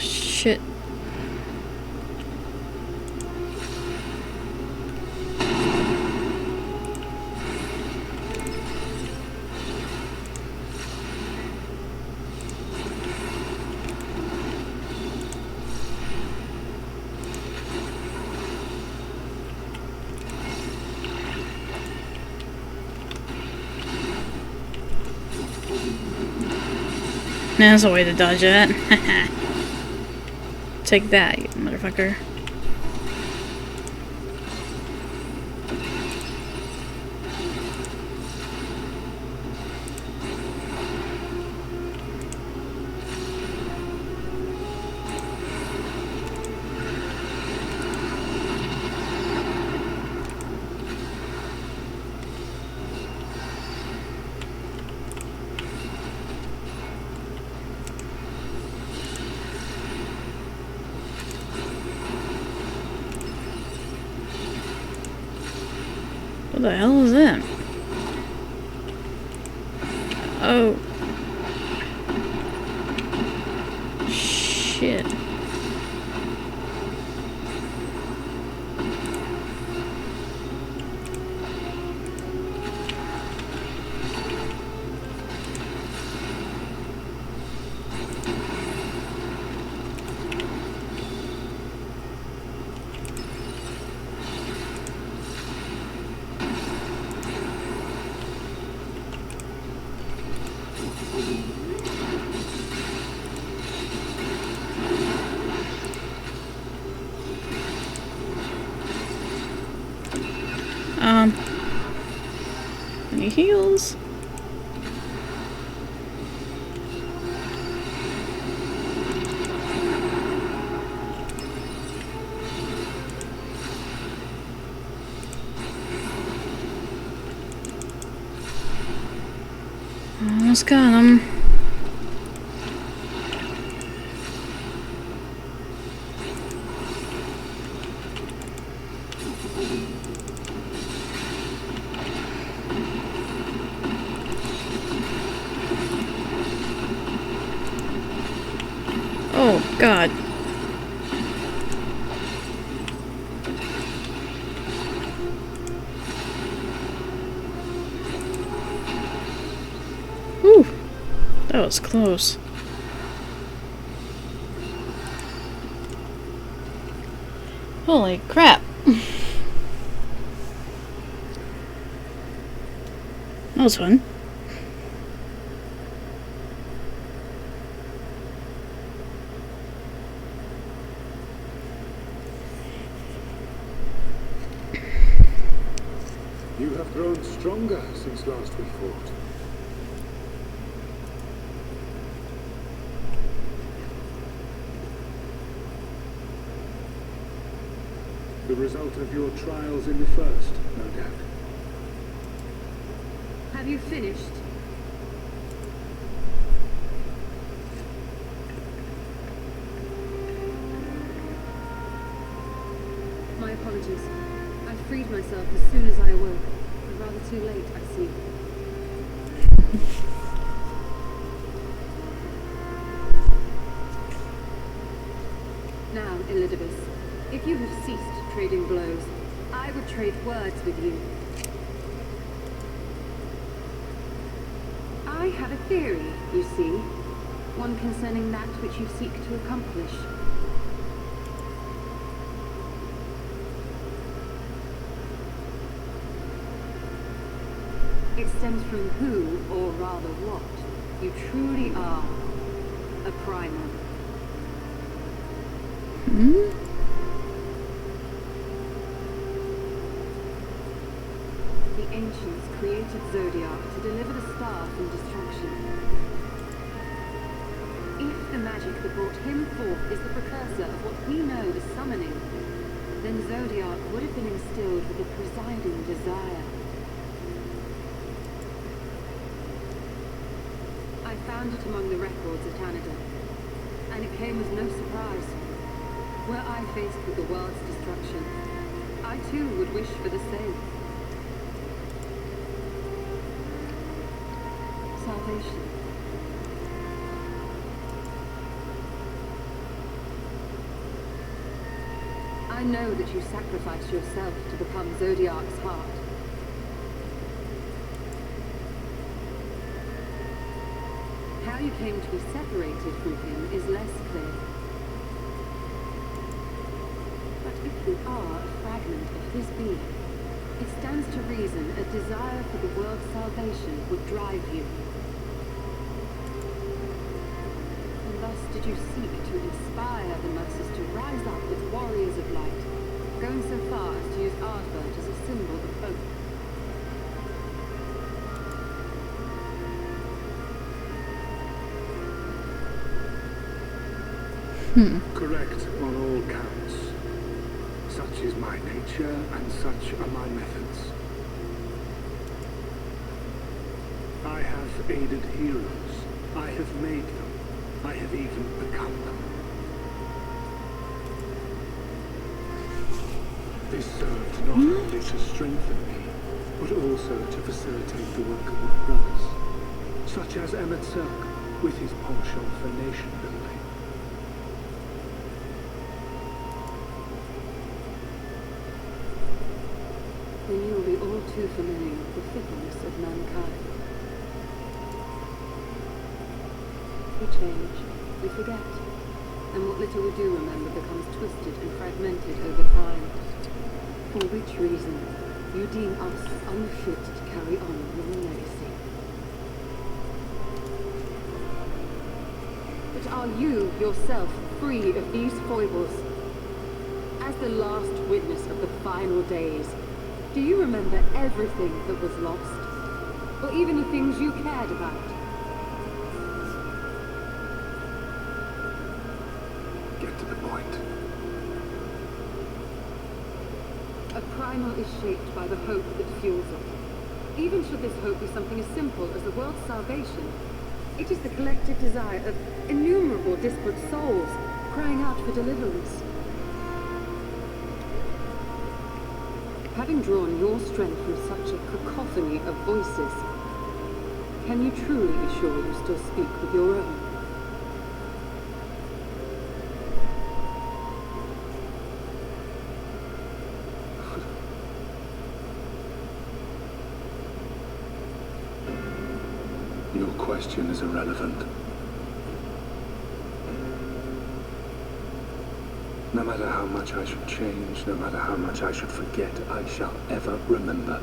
Shit. There's a way to dodge that. Take that, you motherfucker. What the hell is that? Oh. Shit. Any heals? Almost got him. Oh, God. Whew. That was close. Holy crap. That was fun. You have grown stronger since last we fought. The result of your trials in the first, no doubt. Have you finished? My apologies. I freed myself as soon as I awoke. Rather too late, I see. Now, Elidibus, if you have ceased trading blows, I would trade words with you. I have a theory, you see. One concerning that which you seek to accomplish. It stems from who, or rather what, you truly are. A primal. The ancients created Zodiac to deliver the star from destruction. If the magic that brought him forth is the precursor of what we know as summoning, then Zodiac would have been instilled with a presiding desire. I found it among the records at Anada, and it came as no surprise. Were I faced with the world's destruction, I too would wish for the same. Salvation. I know that you sacrificed yourself to become Zodiac's heart. How you came to be separated from him is less clear. But if you are a fragment of his being, it stands to reason a desire for the world's salvation would drive you. And thus did you seek to inspire the masses to rise up as warriors of light, going so far as to use Ardbert as a symbol of hope. Correct on all counts. Such is my nature, and such are my methods. I have aided heroes. I have made them. I have even become them. This served not only to strengthen me, but also to facilitate the work of my brothers, such as Emmett Cirque with his penchant for nation building. Then you will be all too familiar with the fickleness of mankind. We change, we forget, and what little we do remember becomes twisted and fragmented over time. For which reason, you deem us unfit to carry on your legacy. But are you, yourself, free of these foibles? As the last witness of the final days, do you remember everything that was lost? Or even the things you cared about? Get to the point. A primal is shaped by the hope that fuels it. Even should this hope be something as simple as the world's salvation, it is the collective desire of innumerable disparate souls crying out for deliverance. Having drawn your strength from such a cacophony of voices, can you truly be sure you still speak with your own? question is irrelevant. No matter how much I should change, no matter how much I should forget, I shall ever remember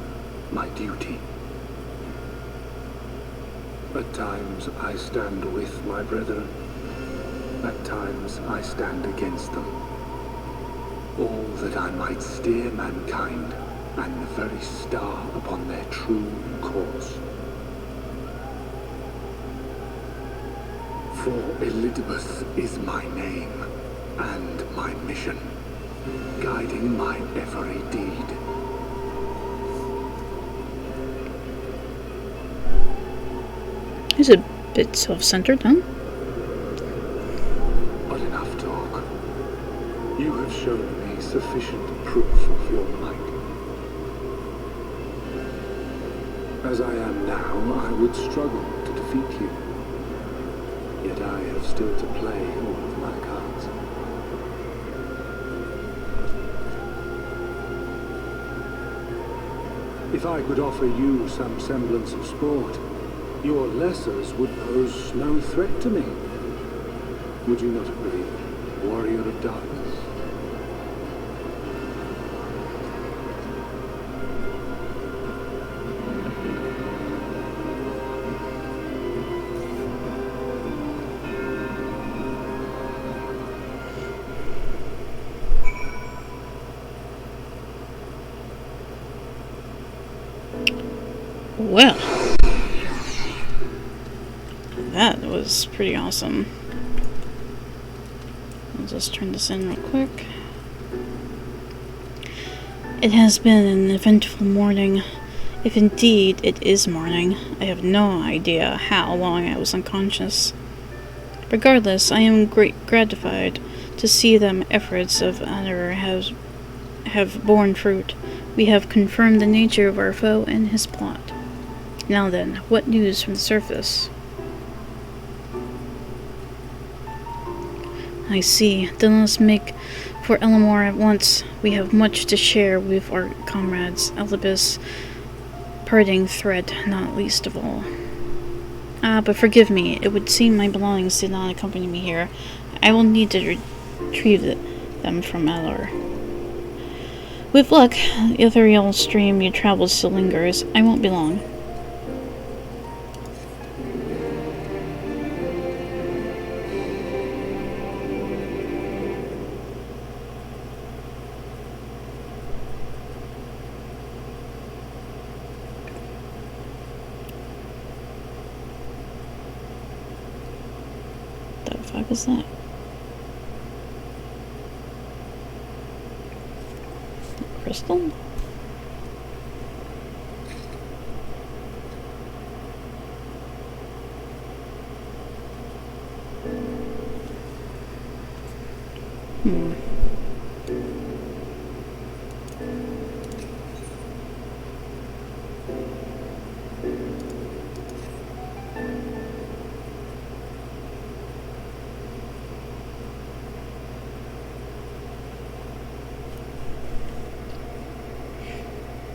my duty. At times I stand with my brethren. At times I stand against them. All that I might steer mankind and the very star upon their true course. For Elizabeth is my name and my mission, guiding my every deed. He's a bit self-centered, huh? But enough talk. You have shown me sufficient proof of your might. As I am now, I would struggle to defeat you. Yet I have still to play all of my cards. If I could offer you some semblance of sport, your lessers would pose no threat to me. Would you not agree, warrior of darkness? Well, that was pretty awesome. I'll just turn this in real quick. It has been an eventful morning. If indeed it is morning, I have no idea how long I was unconscious. Regardless, I am gratified to see them efforts of honor have borne fruit. We have confirmed the nature of our foe and his plot. Now then, what news from the surface? I see. Then let's make for Elamor at once. We have much to share with our comrades. Elibis, parting thread, not least of all. But forgive me. It would seem my belongings did not accompany me here. I will need to retrieve them from Elor. With luck, the ethereal stream you traveled still lingers. I won't be long. The fuck is that? Crystal?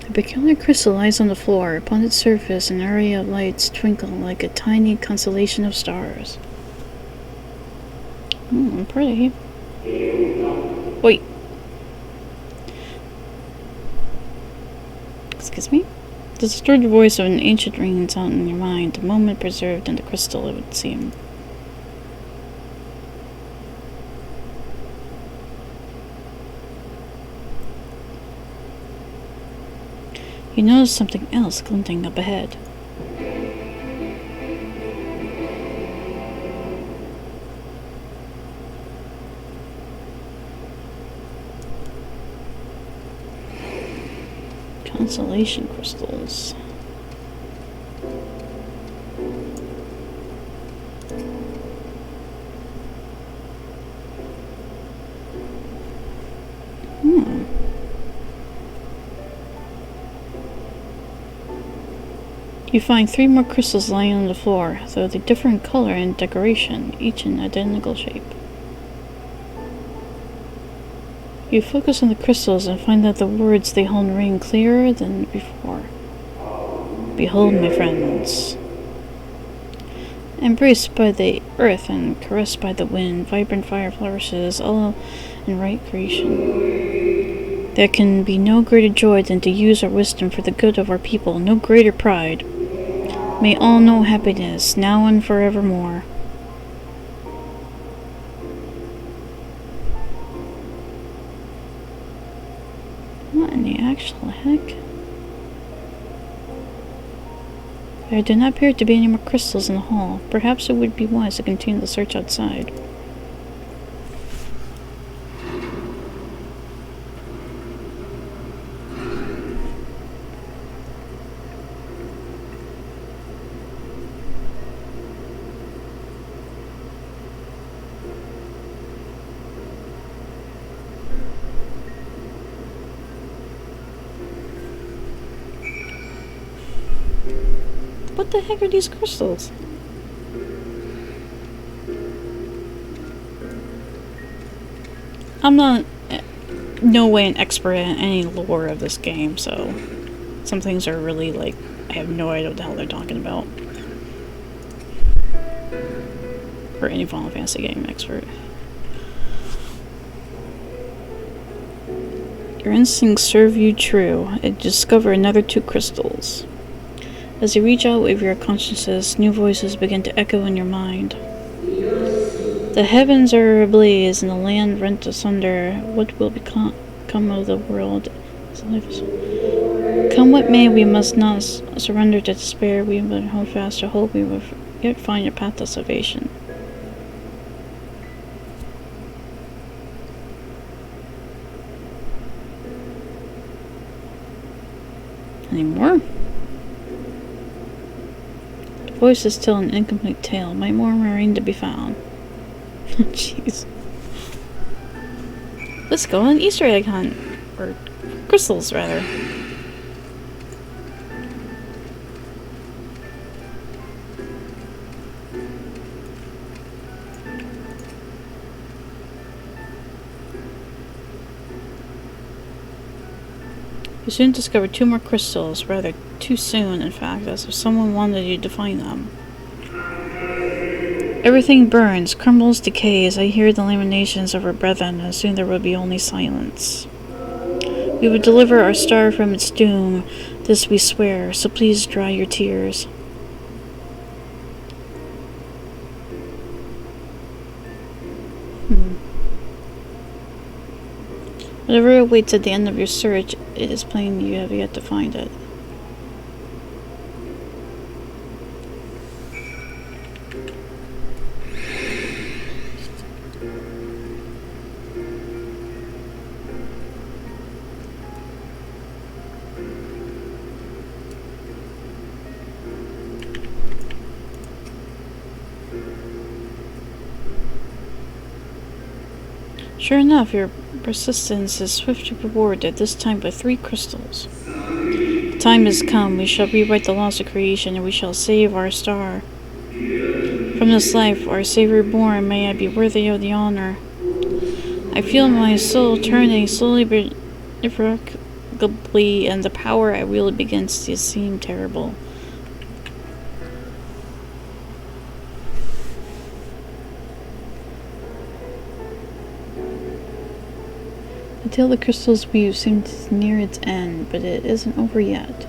A peculiar crystal lies on the floor. Upon its surface, an array of lights twinkle like a tiny constellation of stars. Pretty. Wait. Excuse me? The distorted voice of an ancient rings out in your mind, the moment preserved in the crystal, it would seem. You notice something else glinting up ahead. Constellation crystals. You find 3 more crystals lying on the floor, though they differ in color and decoration, each in identical shape. You focus on the crystals and find that the words they hold ring clearer than before. Behold, my friends. Embraced by the earth and caressed by the wind, vibrant fire flourishes, all in right creation. There can be no greater joy than to use our wisdom for the good of our people, no greater pride. May all know happiness, now and forevermore. What in the actual heck? There do not appear to be any more crystals in the hall. Perhaps it would be wise to continue the search outside. What the heck are these crystals? I'm not no way an expert in any lore of this game, so some things are really like I have no idea what the hell they're talking about. For any Final Fantasy game expert. Your instincts serve you true. Discover another 2 crystals. As you reach out with your consciousness, new voices begin to echo in your mind. The heavens are ablaze and the land rent asunder. What will become of the world? Come what may, we must not surrender to despair. We will hold fast to hope. We will yet find a path to salvation. Any more? Voice is still an incomplete tale. Might more remain to be found. Jeez. Let's go on an Easter egg hunt. Or crystals, rather. You soon discover 2 more crystals, rather too soon, in fact, as if someone wanted you to find them. Everything burns, crumbles, decays. I hear the lamentations of our brethren, and soon there will be only silence. We will deliver our star from its doom, this we swear, so please dry your tears. Whatever awaits at the end of your search, it is plain you have yet to find it. Sure enough, your persistence is swiftly rewarded, this time by 3 crystals. The time has come, we shall rewrite the laws of creation, and we shall save our star. From this life, our Savior born, may I be worthy of the honor. I feel my soul turning slowly but irrevocably, and the power I wield begins to seem terrible. The tale the crystals weave seems near its end, but it isn't over yet.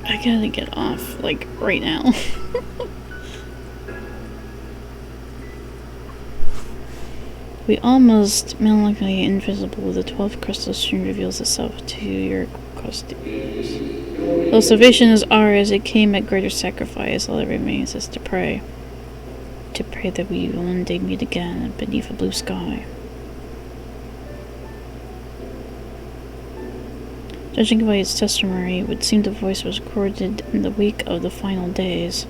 I gotta get off, like, right now. We almost melancholy invisible, the 12th crystal soon reveals itself to your custodians. Though salvation is ours, it came at greater sacrifice. All that remains is to pray. To pray that we will one day meet again beneath a blue sky. Judging by its testimony, it would seem the voice was recorded in the wake of the final days.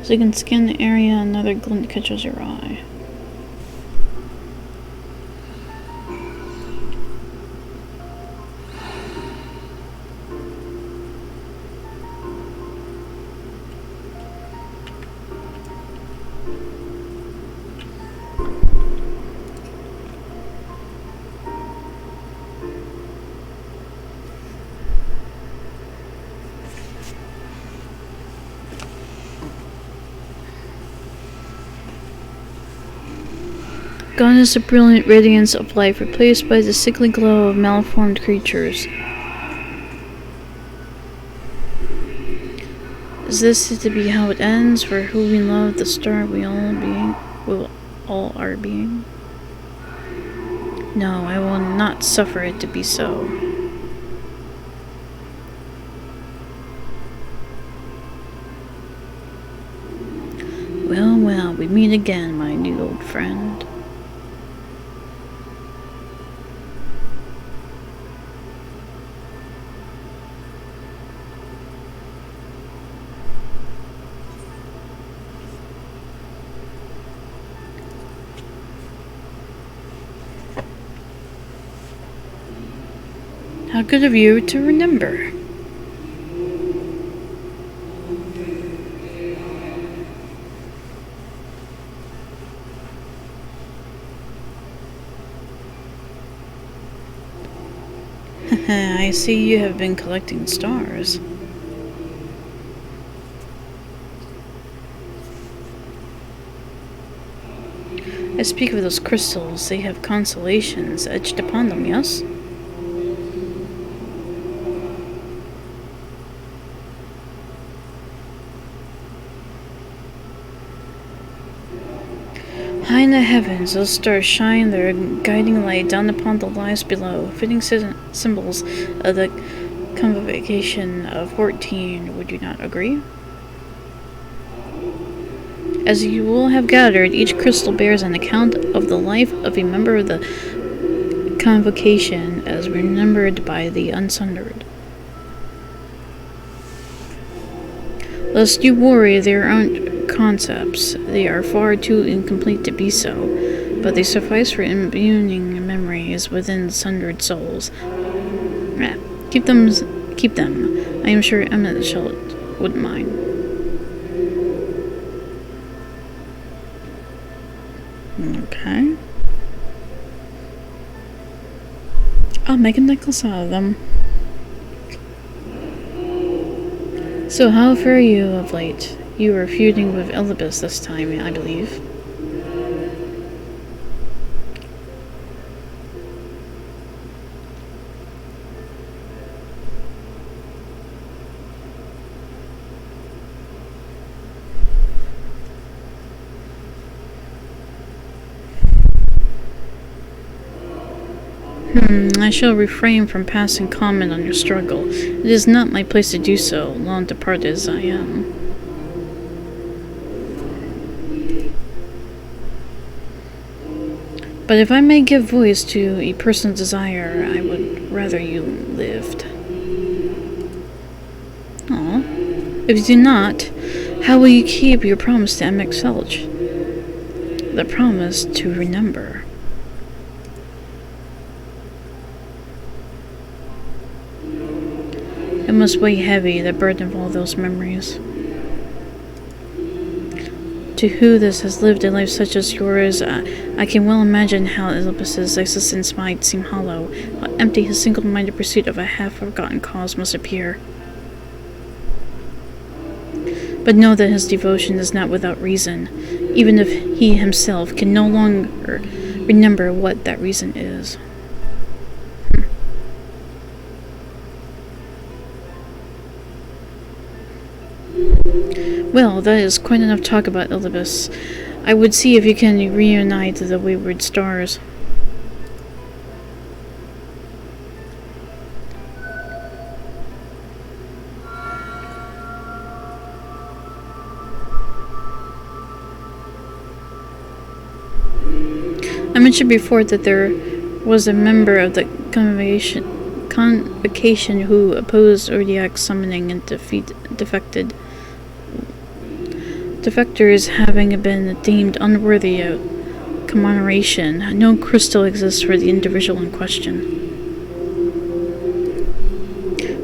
As you can scan the area, another glint catches your eye. Gone is the brilliant radiance of life, replaced by the sickly glow of malformed creatures. Is this to be how it ends? For who we love, the star we all are being? No, I will not suffer it to be so. Well, well, we meet again, my new old friend. How good of you to remember. I see you have been collecting stars. I speak of those crystals. They have constellations etched upon them, yes? High in the heavens, those stars shine their guiding light down upon the lives below, fitting symbols of the convocation of 14, would you not agree? As you will have gathered, each crystal bears an account of the life of a member of the convocation as remembered by the Unsundered. Lest you worry, there aren't concepts. They are far too incomplete to be so, but they suffice for imbuing memories within sundered souls. Keep them. I am sure Emmett wouldn't mind. Okay. I'll make a necklace out of them. So how fare you of late? You were feuding with Elibis this time, I believe. I shall refrain from passing comment on your struggle. It is not my place to do so, long departed as I am. But if I may give voice to a personal desire, I would rather you lived. Aw. If you do not, how will you keep your promise to MX Felch? The promise to remember. It must weigh heavy, the burden of all those memories. To who this has lived a life such as yours, I can well imagine how Elibis's existence might seem hollow, how empty his single-minded pursuit of a half-forgotten cause must appear. But know that his devotion is not without reason, even if he himself can no longer remember what that reason is. Well, that is quite enough talk about Elibis. I would see if you can reunite the wayward stars. I mentioned before that there was a member of the convocation who opposed Odiak's summoning and defected. Defectors having been deemed unworthy of commemoration, no crystal exists for the individual in question.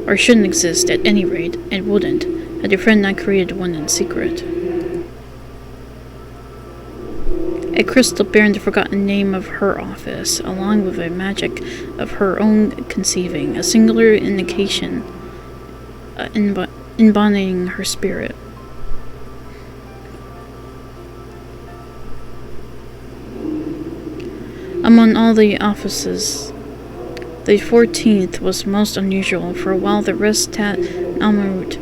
Or shouldn't exist, at any rate, and wouldn't, had your friend not created one in secret. A crystal bearing the forgotten name of her office, along with a magic of her own conceiving, a singular indication embodying her spirit. Among all the offices, the 14th was most unusual, for while the rest sat en route,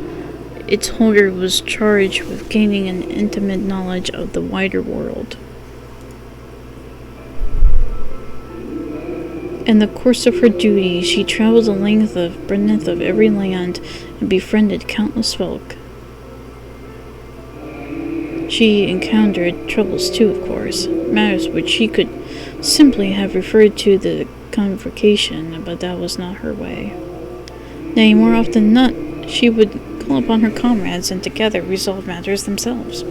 its holder was charged with gaining an intimate knowledge of the wider world. In the course of her duty, she traveled the length and breadth of every land and befriended countless folk. She encountered troubles too, of course, matters which she could simply have referred to the convocation, but that was not her way. Nay, more often than not, she would call upon her comrades and together resolve matters themselves.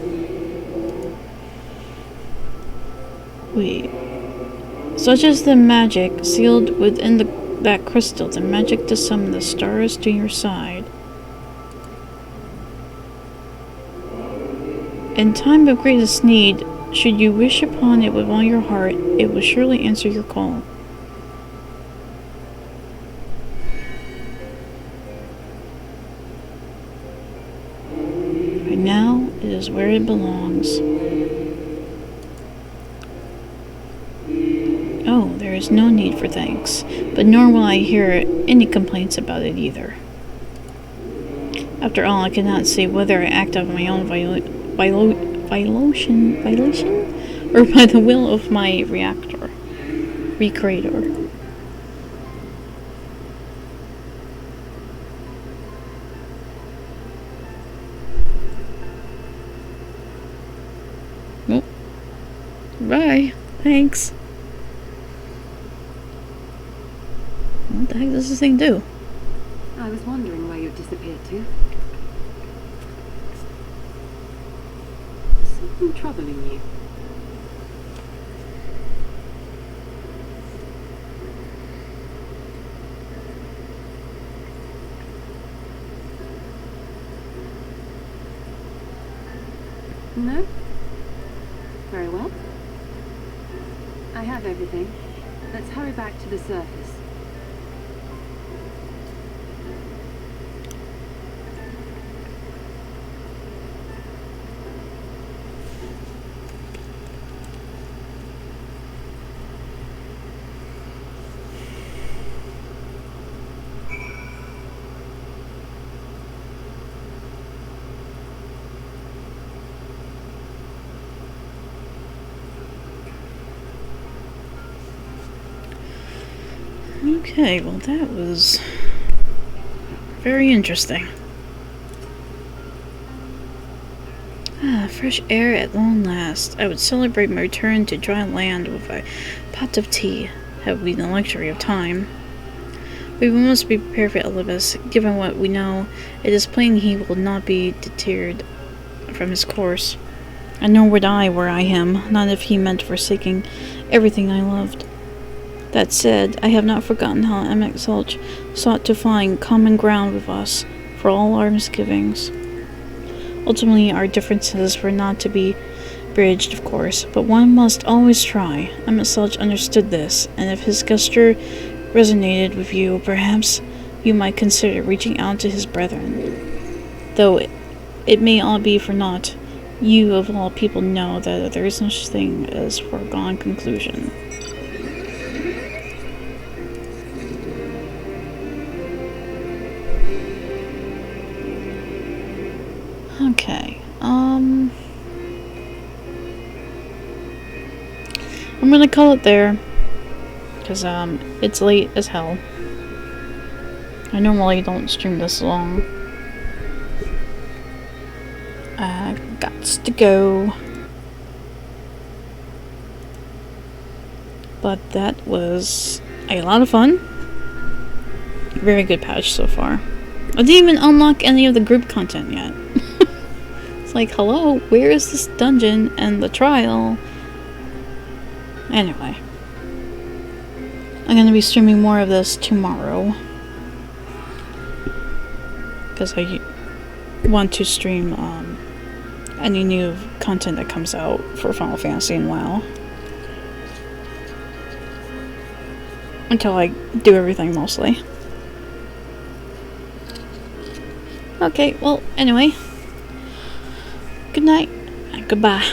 Such is the magic sealed within that crystal, the magic to summon the stars to your side. In time of greatest need, should you wish upon it with all your heart, it will surely answer your call. Right now, it is where it belongs. Oh, there is no need for thanks, but nor will I hear any complaints about it either. After all, I cannot say whether I act of my own violation, or by the will of my recreator. Nope. Bye. Thanks. What the heck does this thing do? I was wondering where you disappeared to. Something troubling you. No? Very well. I have everything. Let's hurry back to the surface. Okay, well that was very interesting. Fresh air at long last. I would celebrate my return to dry land with a pot of tea, had we the luxury of time. But we must be prepared for Elibas. Given what we know, it is plain he will not be deterred from his course. And nor would I were I him, not if he meant forsaking everything I loved. That said, I have not forgotten how Emek-Sulch sought to find common ground with us, for all our misgivings. Ultimately, our differences were not to be bridged, of course, but one must always try. Emek-Sulch understood this, and if his gesture resonated with you, perhaps you might consider reaching out to his brethren. Though it may all be for naught, you of all people know that there is no such thing as foregone conclusion. Okay, I'm gonna call it there, because, it's late as hell. I normally don't stream this long. Gots to go. But that was a lot of fun. Very good patch so far. I didn't even unlock any of the group content yet. It's like, hello, where is this dungeon and the trial? Anyway. I'm gonna be streaming more of this tomorrow. Because I want to stream, any new content that comes out for Final Fantasy and WoW. Until I do everything mostly. Okay, well, anyway. Good night and goodbye.